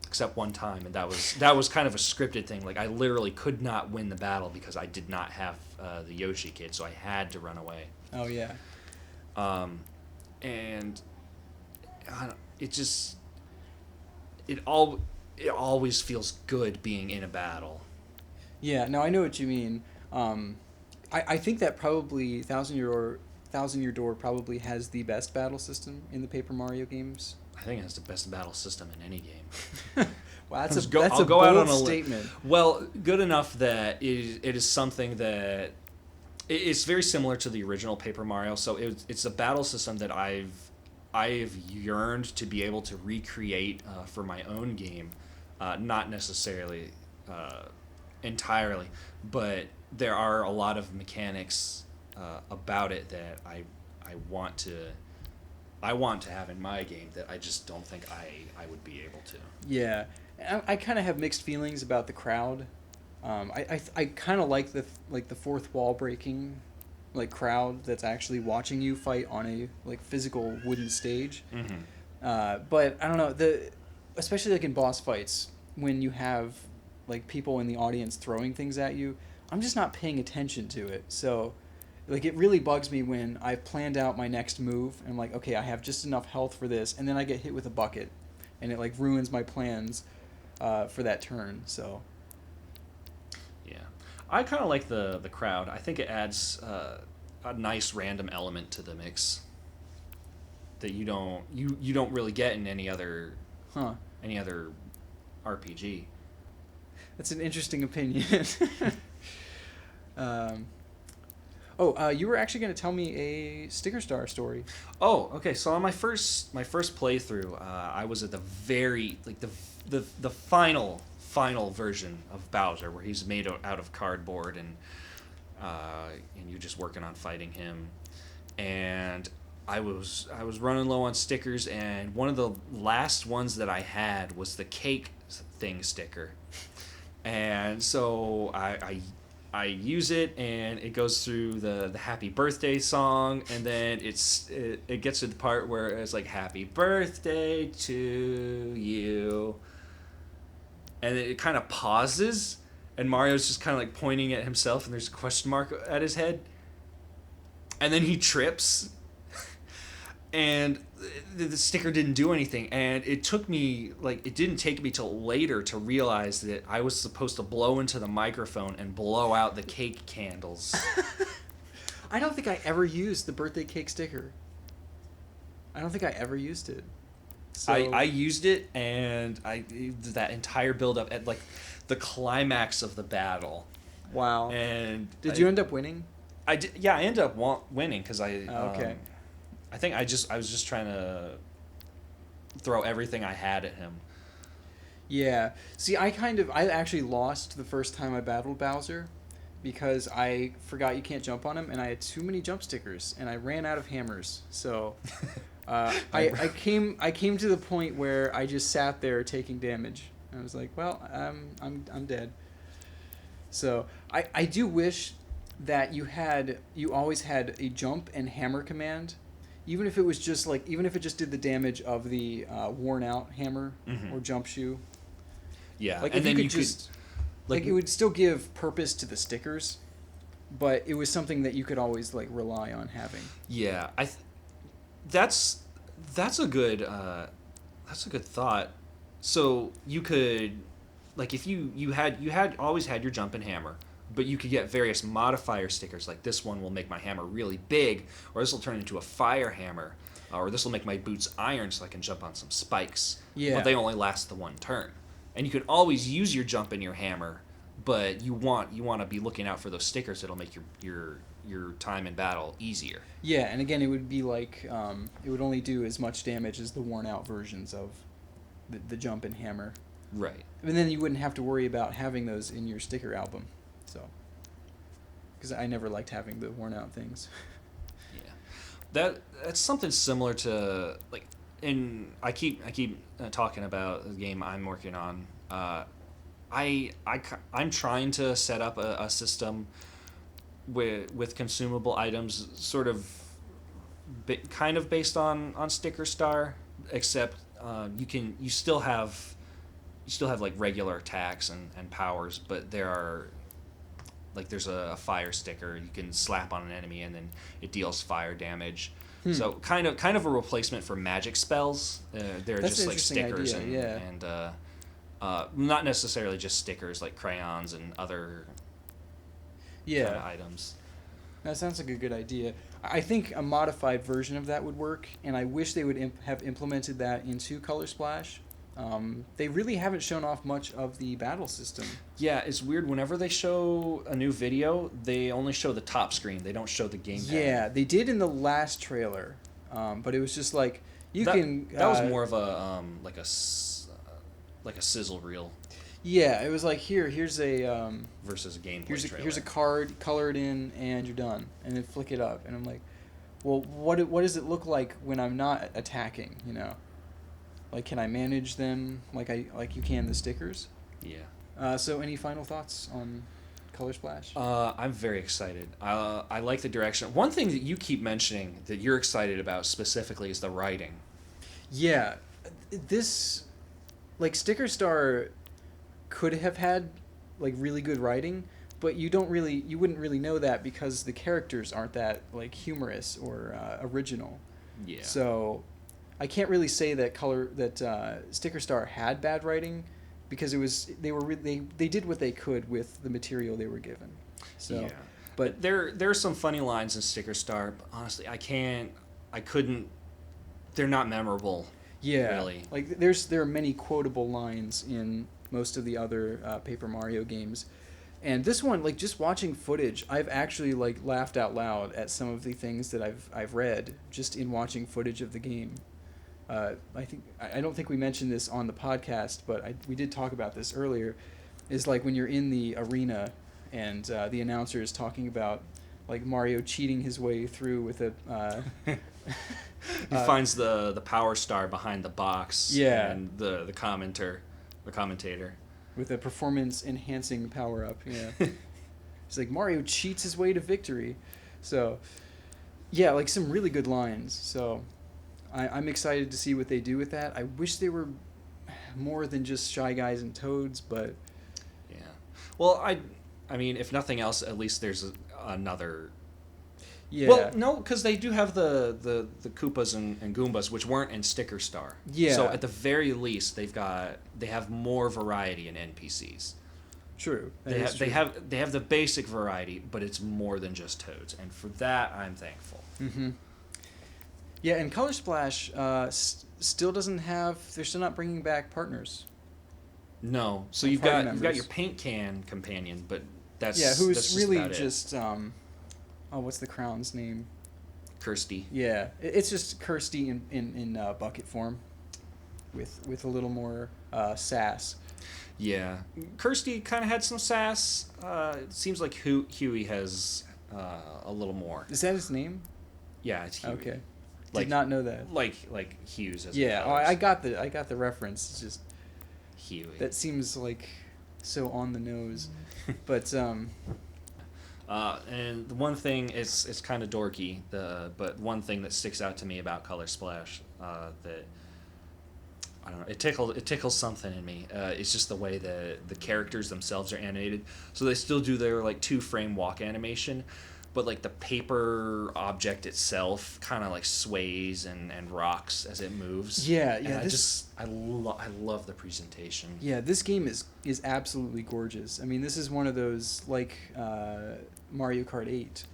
except one time, and that was kind of a scripted thing. Like I literally could not win the battle because I did not have the Yoshi kid, so I had to run away. oh yeah, And it always feels good being in a battle. yeah. No, I know what you mean. I think that probably Thousand Year Door probably has the best battle system in the Paper Mario games. I think it has the best battle system in any game. Wow, that's I'll a go out bold on a limb. statement. Well, good enough that it is something that it's very similar to the original Paper Mario. So it's a battle system that I've yearned to be able to recreate for my own game, not necessarily entirely, but there are a lot of mechanics about it that I want to have in my game that I just don't think I would be able to. Yeah, I kind of have mixed feelings about the crowd. I kind of like the fourth wall breaking, like crowd that's actually watching you fight on a like physical wooden stage. Mm-hmm. But I don't know, especially like in boss fights when you have like people in the audience throwing things at you, I'm just not paying attention to it. So like it really bugs me when I've planned out my next move and I'm like, okay, I have just enough health for this, and then I get hit with a bucket and it like ruins my plans for that turn. So yeah, I kind of like the crowd. I think it adds a nice random element to the mix that you don't really get in any other RPG. That's an interesting opinion. You were actually going to tell me a Sticker Star story. Oh, okay. So on my first playthrough, I was at the very the final version of Bowser, where he's made out of cardboard, and you're just working on fighting him. And I was running low on stickers, and one of the last ones that I had was the cake thing sticker, and so I use it, and it goes through the happy birthday song, and then it gets to the part where it's like happy birthday to you, and it kind of pauses, and Mario's just kind of like pointing at himself, and there's a question mark at his head, and then he trips, and the sticker didn't do anything, and it didn't take me till later to realize that I was supposed to blow into the microphone and blow out the cake candles. I don't think I ever used the birthday cake sticker. I don't think I ever used it. So... I used it, and that entire build up at like the climax of the battle. Wow. And did you end up winning? I did. Yeah, I ended up winning because okay. I think I was just trying to throw everything I had at him. Yeah. See, I actually lost the first time I battled Bowser because I forgot you can't jump on him, and I had too many jump stickers, and I ran out of hammers. So I came to the point where I just sat there taking damage. I was like, well, I'm dead. So I do wish that you always had a jump and hammer command. Even if it was just even if it just did the damage of the worn out hammer or jump shoe. Yeah, like and then you could it would still give purpose to the stickers, but it was something that you could always rely on having. Yeah, that's a good thought. So you could if you had always had your jump and hammer, but you could get various modifier stickers, like this one will make my hammer really big, or this will turn into a fire hammer, or this will make my boots iron so I can jump on some spikes. Yeah. But they only last the one turn. And you can always use your jump and your hammer, but you want to be looking out for those stickers that'll make your time in battle easier. Yeah, and again, it would be it would only do as much damage as the worn out versions of the jump and hammer. Right. And then you wouldn't have to worry about having those in your sticker album. So, because I never liked having the worn out things. Yeah, that's something similar to I keep talking about the game I'm working on. I'm trying to set up a system with consumable items, sort of kind of based on Sticker Star, except you still have regular attacks and powers, but there's a fire sticker you can slap on an enemy, and then it deals fire damage. So kind of a replacement for magic spells. They're That's just an stickers idea, and not necessarily just stickers, like crayons and other kind of items. That sounds like a good idea. I think a modified version of that would work, and I wish they would have implemented that into Color Splash. They really haven't shown off much of the battle system. Yeah, it's weird. Whenever they show a new video, they only show the top screen. They don't show the gamepad. Yeah, they did in the last trailer, but it was just that was more of a a sizzle reel. Yeah, it was here's a versus a gameplay trailer. Here's a card, color it in, and you're done, and then flick it up, and I'm like, well, what does it look like when I'm not attacking? Can I manage them like you can the stickers? Yeah. So any final thoughts on Color Splash? I'm very excited. I like the direction. One thing that you keep mentioning that you're excited about specifically is the writing. Yeah, this Sticker Star could have had really good writing, but you wouldn't really know that because the characters aren't that humorous or original. Yeah. So I can't really say that Sticker Star had bad writing, because they did what they could with the material they were given. So yeah. But There are some funny lines in Sticker Star, but honestly, I couldn't. They're not memorable. yeah, Really. like there are many quotable lines in most of the other Paper Mario games, and this one, like just watching footage, I've actually like laughed out loud at some of the things that I've read just in watching footage of the game. I don't think we mentioned this on the podcast, but we did talk about this earlier. Is like when you're in the arena and the announcer is talking about like Mario cheating his way through with a. He finds the power star behind the box. Yeah. And the commentator. With a performance enhancing power up. Yeah. It's like Mario cheats his way to victory. So, yeah, like some really good lines. So, I'm excited to see what they do with that. I wish they were more than just Shy Guys and Toads, but Yeah. Well, I mean, if nothing else, at least there's another. yeah. Well, no, because they do have the Koopas and Goombas, which weren't in Sticker Star. Yeah. So at the very least, they have more variety in NPCs. True. They have the basic variety, but it's more than just Toads, and for that I'm thankful. Mm-hmm. Yeah, and Color Splash still doesn't have. They're still not bringing back partners. No, so Or you've party got members. your paint can companion, but that's Who's that's really about it. just what's the crown's name? Kirsty. Yeah, it's just Kirsty in bucket form, with a little more sass. Yeah, Kirsty kind of had some sass. It seems like Huey has a little more. Is that his name? Yeah, it's Huey. Okay, Like, did not know that. Like Hughes. As Yeah, it goes. I got the reference. It's just Huey. that seems like so on the nose, but and the one thing it's kind of dorky. But one thing that sticks out to me about Color Splash that I don't know, it tickles something in me. It's just the way the characters themselves are animated. So they still do their like 2-frame walk animation, but like the paper object itself kind of like sways and rocks as it moves. Yeah, And yeah, I love the presentation. yeah, this game is absolutely gorgeous. I mean, this is one of those like Mario Kart 8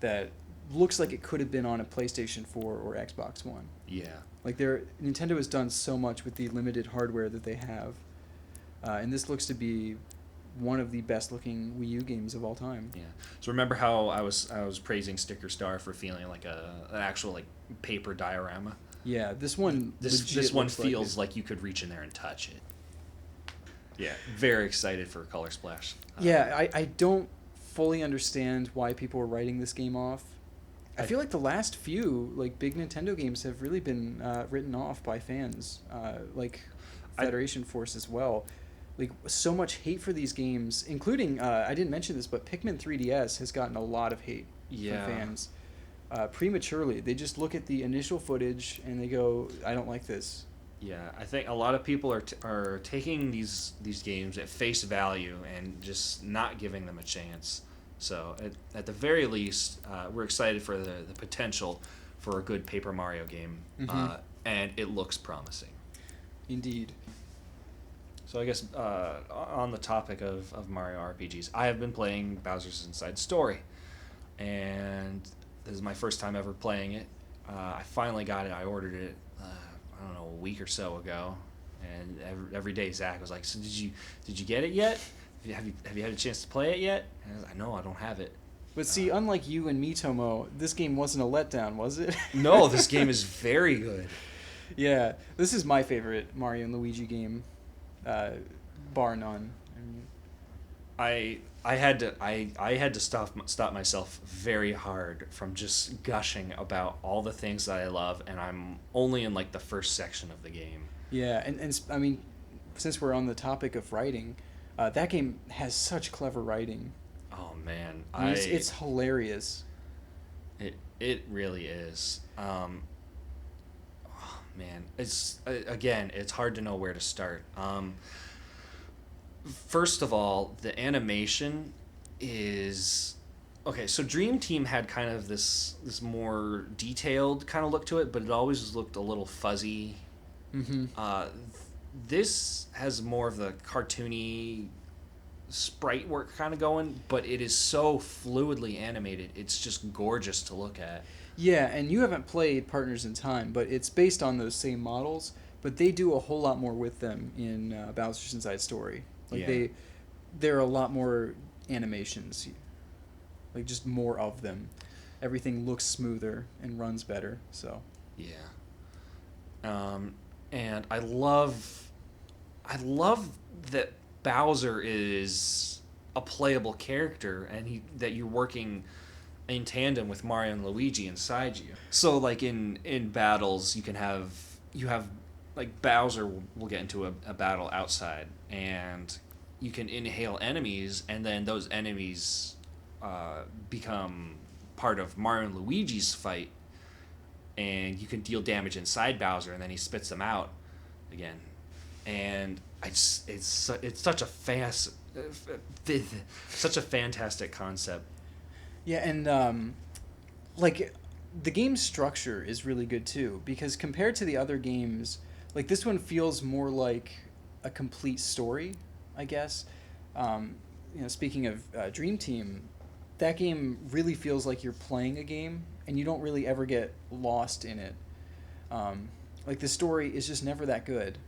that looks like it could have been on a PlayStation 4 or Xbox One. Yeah. Like Nintendo has done so much with the limited hardware that they have, and this looks to be one of the best looking Wii U games of all time. Yeah. So remember how I was praising Sticker Star for feeling like an actual like paper diorama. Yeah, this one This one looks feels like you could reach in there and touch it. Yeah. Very excited for Color Splash. Yeah, I don't fully understand why people are writing this game off. I feel like the last few like big Nintendo games have really been written off by fans, like Federation Force as well. Like so much hate for these games, including I didn't mention this, but Pikmin 3DS has gotten a lot of hate Yeah. from fans prematurely. They just look at the initial footage and they go, "I don't like this." Yeah, I think a lot of people are taking these games at face value and just not giving them a chance. So at the very least, we're excited for the potential for a good Paper Mario game, and it looks promising. Indeed. So I guess on the topic of Mario RPGs, I have been playing Bowser's Inside Story, and this is my first time ever playing it. I finally got it. I ordered it, I don't know, a week or so ago, and every day Zach was like, "So did you get it yet? Have you had a chance to play it yet?" And I was like, "No, I don't have it." But see, unlike you and me, Tomo, this game wasn't a letdown, was it? No, this game is very good. Yeah, this is my favorite Mario and Luigi game, bar none. I had to stop myself very hard from just gushing about all the things that I love, and I'm only in like the first section of the game. Yeah, and I mean, since we're on the topic of writing, that game has such clever writing. Oh man, I mean, it's hilarious. It really is. Oh, man, it's again, it's hard to know where to start. First of all, the animation is okay. So Dream Team had kind of this more detailed kind of look to it, but it always looked a little fuzzy. Mm-hmm. This has more of the cartoony sprite work kind of going, but it is so fluidly animated. It's just gorgeous to look at. Yeah, and you haven't played Partners in Time, but it's based on those same models, but they do a whole lot more with them in Bowser's Inside Story. Like Yeah. there are a lot more animations, like just more of them. Everything looks smoother and runs better. So Yeah. And I love that Bowser is a playable character, and that you're working in tandem with Mario and Luigi inside you. So like in battles, you have like Bowser will get into a battle outside, and you can inhale enemies, and then those enemies become part of Mario and Luigi's fight, and you can deal damage inside Bowser, and then he spits them out again. And it's such a such a fantastic concept. yeah, and like the game structure is really good too, because compared to the other games, like this one feels more like a complete story, I guess. Speaking of Dream Team, that game really feels like you're playing a game, and you don't really ever get lost in it. Like the story is just never that good.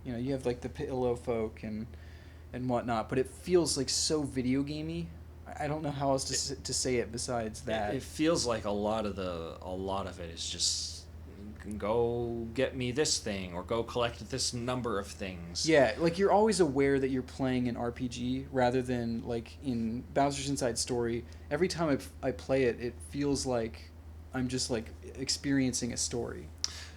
You have like the pillow folk and whatnot, but it feels like so video gamey. I don't know how else to say it besides that. It feels like a lot of it is just go get me this thing, or go collect this number of things. Yeah, like you're always aware that you're playing an RPG rather than like in Bowser's Inside Story. Every time I play it, it feels like I'm just like experiencing a story.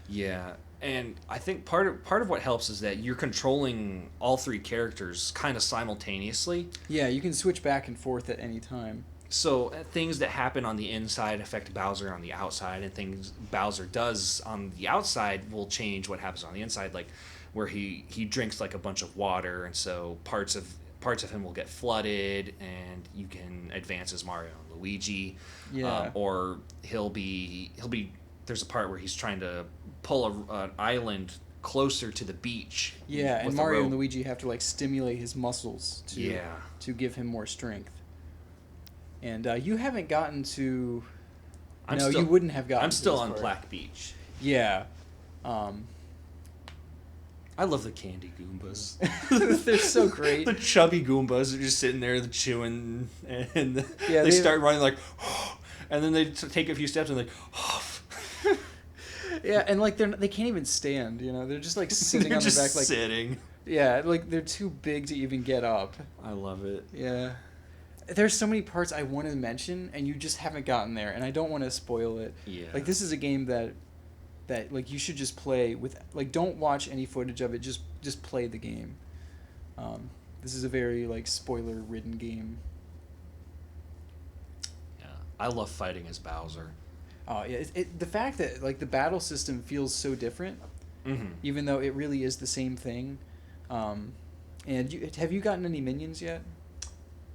Yeah, and I think part of what helps is that you're controlling all three characters kind of simultaneously. Yeah, you can switch back and forth at any time. So things that happen on the inside affect Bowser on the outside, and things Bowser does on the outside will change what happens on the inside. Like where he drinks like a bunch of water, and so parts of him will get flooded, and you can advance as Mario and Luigi. Yeah. Or he'll be there's a part where he's trying to pull an island closer to the beach. Yeah, and with a Mario and rope. Luigi have to like stimulate his muscles to give him more strength. And you haven't gotten to. You wouldn't have gotten. I'm still to this on part. Black Beach. Yeah. I love the candy Goombas. They're so great. The chubby Goombas are just sitting there chewing, and Yeah, they start running like, and then they take a few steps and like, yeah, and like they can't even stand. They're just like sitting on just their back, like sitting. Yeah, like they're too big to even get up. I love it. Yeah. There's so many parts I want to mention, and you just haven't gotten there, and I don't want to spoil it. Yeah. Like this is a game that like you should just play with. Like don't watch any footage of it. Just play the game. This is a very like spoiler-ridden game. Yeah, I love fighting as Bowser. Oh yeah, the fact that like the battle system feels so different, even though it really is the same thing. And have you gotten any minions yet?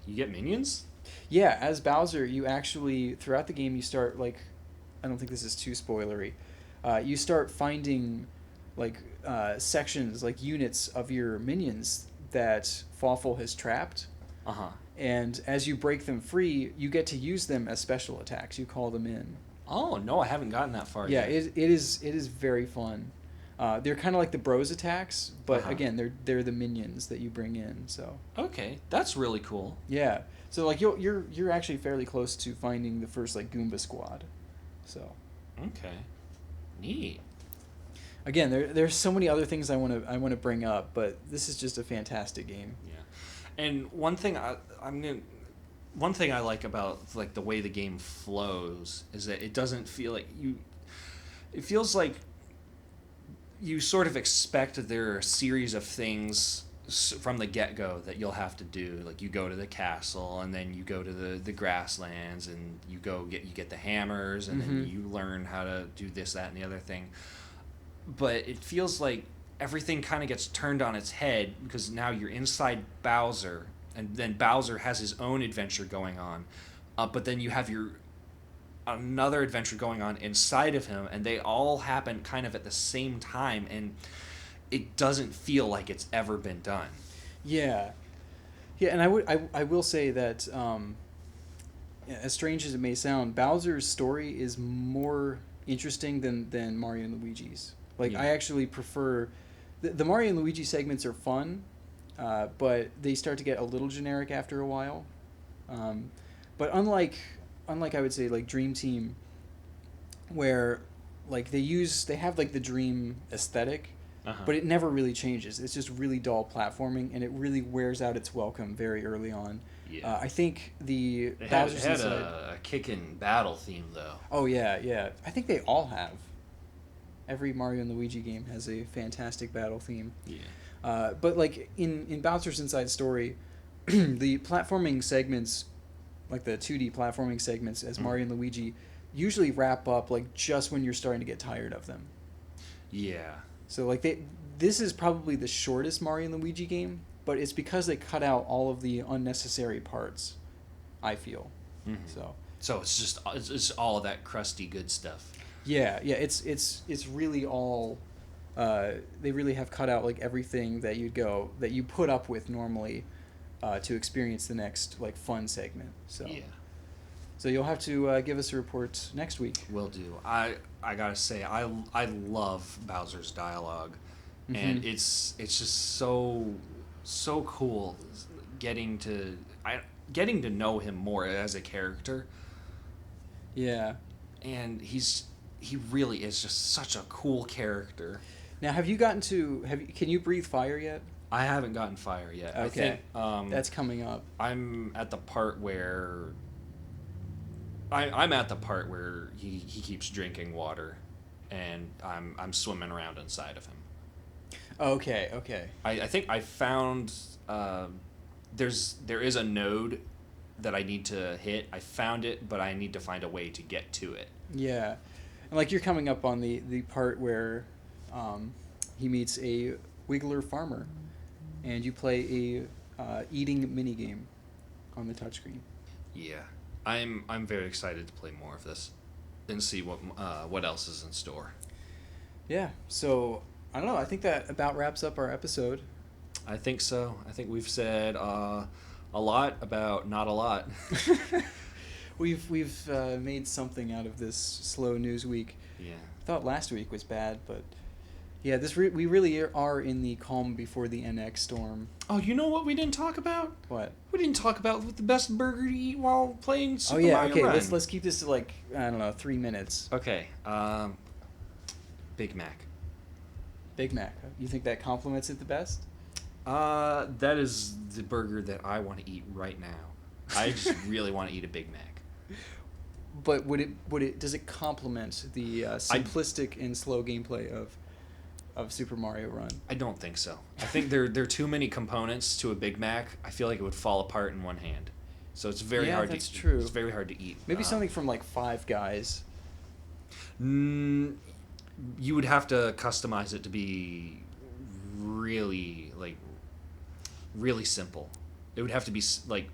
You get minions? Yeah, as Bowser, you actually throughout the game you start like, I don't think this is too spoilery. You start finding like sections, like units of your minions that Fawful has trapped. And as you break them free, you get to use them as special attacks. You call them in. Oh no, I haven't gotten that far Yeah, yet. it is very fun. They're kind of like the bros attacks, but again, they're the minions that you bring in. So Okay, that's really cool. yeah, so like you're actually fairly close to finding the first like Goomba squad. So Okay, neat. again, there's so many other things I want to bring up, but this is just a fantastic game. Yeah, and one thing I like about like the way the game flows is that it doesn't feel like you. It feels like you sort of expect that there are a series of things from the get-go that you'll have to do. Like you go to the castle, and then you go to the grasslands, and you get the hammers, and then you learn how to do this, that, and the other thing. But it feels like everything kind of gets turned on its head because now you're inside Bowser, and then Bowser has his own adventure going on. But then you have another adventure going on inside of him, and they all happen kind of at the same time, and it doesn't feel like it's ever been done. Yeah, Yeah, and I will say that as strange as it may sound, Bowser's story is more interesting than Mario and Luigi's. Like, Yeah. I actually prefer the Mario and Luigi segments are fun, but they start to get a little generic after a while. But unlike I would say like Dream Team, where like they have like the Dream aesthetic, Uh-huh. but it never really changes. It's just really dull platforming, and it really wears out its welcome very early on. Yeah. I think the It Bowser's had Inside. a kickin' battle theme though. Oh yeah, yeah. I think they all have. Every Mario and Luigi game has a fantastic battle theme. Yeah. But like in Bowser's Inside Story, the platforming segments, like the 2D platforming segments as Mario and Luigi, usually wrap up like just when you're starting to get tired of them. Yeah. So like this is probably the shortest Mario and Luigi game, but it's because they cut out all of the unnecessary parts, I feel. Mm-hmm. So it's just all of that crusty good stuff. yeah, it's really all they really have cut out like everything that you put up with normally to experience the next like fun segment. So Yeah. So you'll have to give us a report next week. Will do. I gotta say I love Bowser's dialogue, and it's just so cool getting to know him more as a character. Yeah. And he really is just such a cool character. Now, can you breathe fire yet? I haven't gotten fire yet. Okay. I think That's coming up. I'm at the part where I'm at the part where he keeps drinking water, and I'm swimming around inside of him. Okay, okay. I think I found there is a node that I need to hit. I found it, but I need to find a way to get to it. Yeah. And like you're coming up on the part where he meets a Wiggler farmer, and you play a eating minigame on the touchscreen. Yeah, I'm very excited to play more of this and see what else is in store. Yeah. So I don't know. I think that about wraps up our episode. I think so. I think we've said a lot about not a lot. We've made something out of this slow news week. Yeah. I thought last week was bad, but yeah, we really are in the calm before the NX storm. Oh, you know what we didn't talk about? What? We didn't talk about what the best burger to eat while playing Super Mario okay. Run. Let's keep this to like I don't know 3 minutes. Okay. Big Mac. Big Mac. You think that complements it the best? That is the burger that I want to eat right now. I just really want to eat a Big Mac. But does it complement the simplistic and slow gameplay of Super Mario Run? I don't think so. I think there are too many components to a Big Mac. I feel like it would fall apart in one hand. So it's very hard that's to true. It's very hard to eat. Maybe something from like Five Guys. You would have to customize it to be really simple. It would have to be like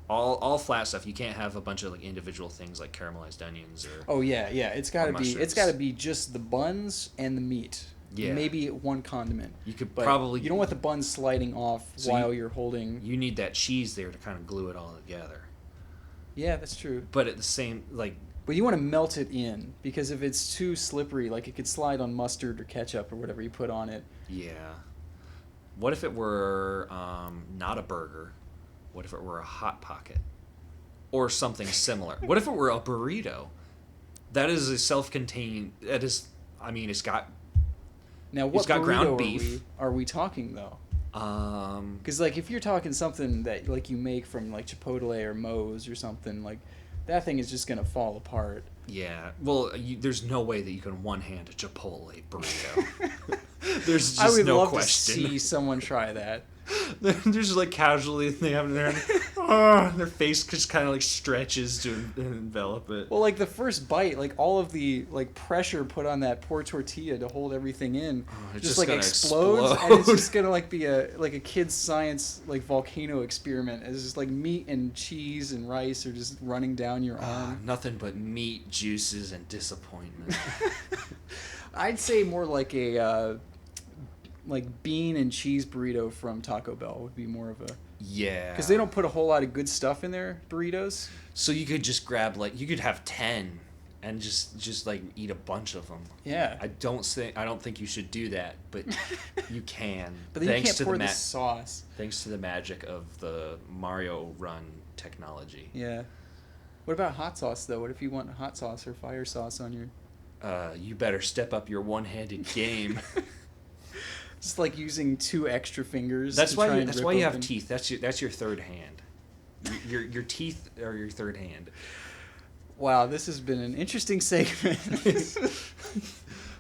all flat stuff. You can't have a bunch of like individual things like caramelized onions or Oh yeah. It's got to be mushrooms. just the buns and the meat. Yeah. Maybe one condiment. You could But probably you don't want the buns sliding off So while you're holding. you need that cheese there to kind of glue it all together. Yeah, that's true. But at the same But you want to melt it in because if it's too slippery, like it could slide on mustard or ketchup or whatever you put on it. yeah. What if it were not a burger? What if it were a Hot Pocket? Or something similar? What if it were a burrito? That is a self-contained... it's got... Now, what It's got burrito ground beef. are we talking though? Because like if you're talking something that like you make from like Chipotle or Moe's or something, like that thing is just gonna fall apart. Yeah. Well, there's no way that you can one-hand a Chipotle burrito. There's just I would no love question. to see someone try that. They're just like casually they have their face just kind of like stretches to envelop it. Well, like the first bite, like all of the like pressure put on that poor tortilla to hold everything in, it's just just like gonna explodes, explode. and it's just gonna like be a kid's science like volcano experiment. It's just like meat and cheese and rice are just running down your arm. Nothing but meat, juices, and disappointment. I'd say more like a like bean and cheese burrito from Taco Bell would be more of Yeah. Because they don't put a whole lot of good stuff in their burritos. So you could just grab you could have 10 and just like eat a bunch of them. Yeah. I don't think you should do that, but you can. But then you can't pour the sauce. Thanks to the magic of the Mario Run technology. Yeah. What about hot sauce though? What if you want hot sauce or fire sauce on your? You better step up your one-handed game. Just like using 2 extra fingers. That's why you have open. teeth. That's your third hand. Your teeth are your third hand. Wow, this has been an interesting segment.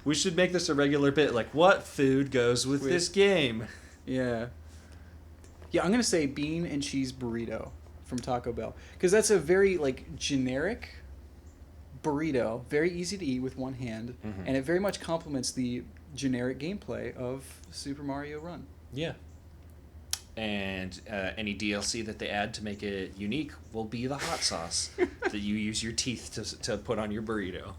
We should make this a regular bit. Like, what food goes with this game? Yeah. Yeah, I'm gonna say bean and cheese burrito from Taco Bell, because that's a very like generic burrito, very easy to eat with one hand, and it very much complements the generic gameplay of Super Mario Run. Yeah. And any DLC that they add to make it unique will be the hot sauce that you use your teeth to put on your burrito.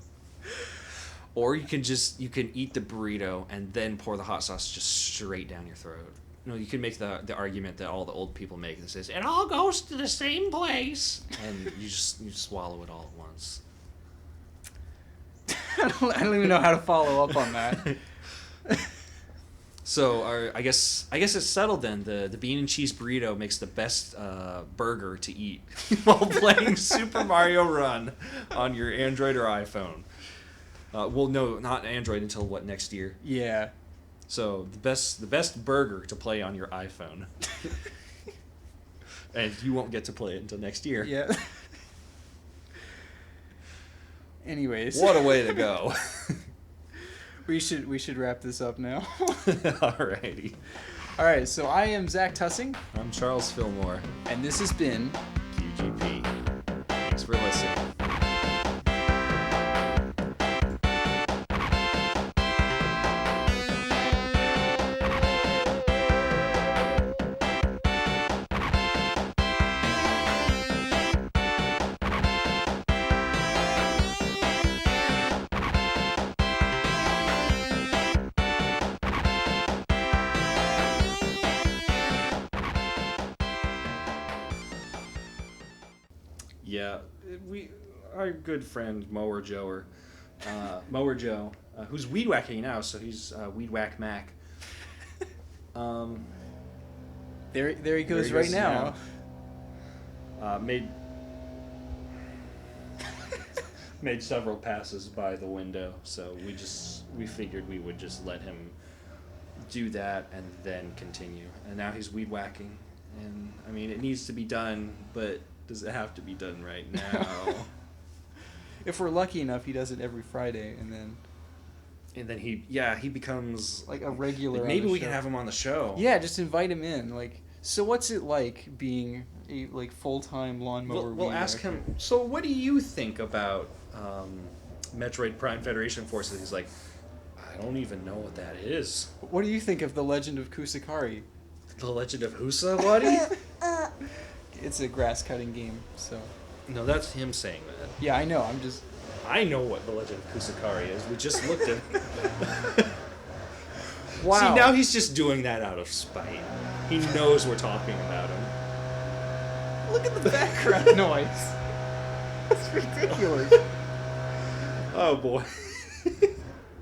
Or you can eat the burrito and then pour the hot sauce just straight down your throat. You can make the argument that all the old people make that says, it all goes to the same place. And you swallow it all at once. I don't even know how to follow up on that. So I guess it's settled then. The bean and cheese burrito makes the best burger to eat while playing Super Mario Run on your Android or iPhone. Well, no, not Android until next year. Yeah. So the best burger to play on your iPhone, and you won't get to play it until next year. Yeah. Anyways. What a way to go. We should wrap this up now. Alrighty. All right, so I am Zach Tussing. I'm Charles Fillmore. And this has been QGP. Thanks for listening. Yeah, our good friend Mower Joe, who's weed whacking now, so he's Weed Whack Mac. There he goes right now. Made several passes by the window, so we figured we would just let him do that and then continue. And now he's weed whacking, and I mean it needs to be done, but does it have to be done right now? If we're lucky enough, he does it every Friday, and then he becomes like a regular. Like maybe we can have him on the show. Yeah, just invite him in. Like, so what's it like being a full-time lawnmower? We'll ask him. So what do you think about Metroid Prime Federation Forces? He's like, I don't even know what that is. What do you think of the Legend of Kusakari? The Legend of Husa, buddy? It's a grass-cutting game, so. No, that's him saying that. Yeah, I know. I know what the Legend of Kusakari is. We just looked at it. Wow. See, now he's just doing that out of spite. He knows we're talking about him. Look at the background noise. It's ridiculous. Oh, boy.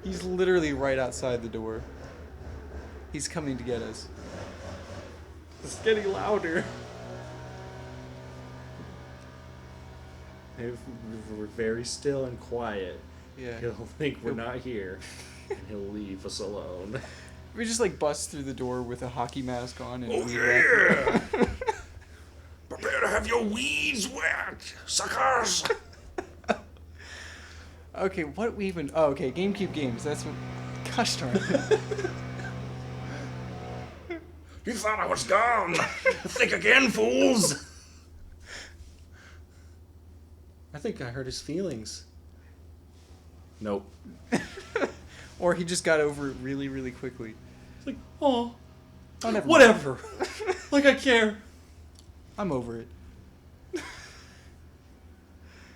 He's literally right outside the door. He's coming to get us. It's getting louder. If we're very still and quiet, he'll think we're not here, and he'll leave us alone. We just like bust through the door with a hockey mask on and. Oh yeah! Prepare to have your weeds wet, suckers. Okay, what we even? Oh, okay, GameCube games. That's what. Gosh darn it. You thought I was gone. Think again, fools. I think I hurt his feelings. Nope. Or he just got over it really, really quickly. It's like, oh, never whatever. Like I care. I'm over it.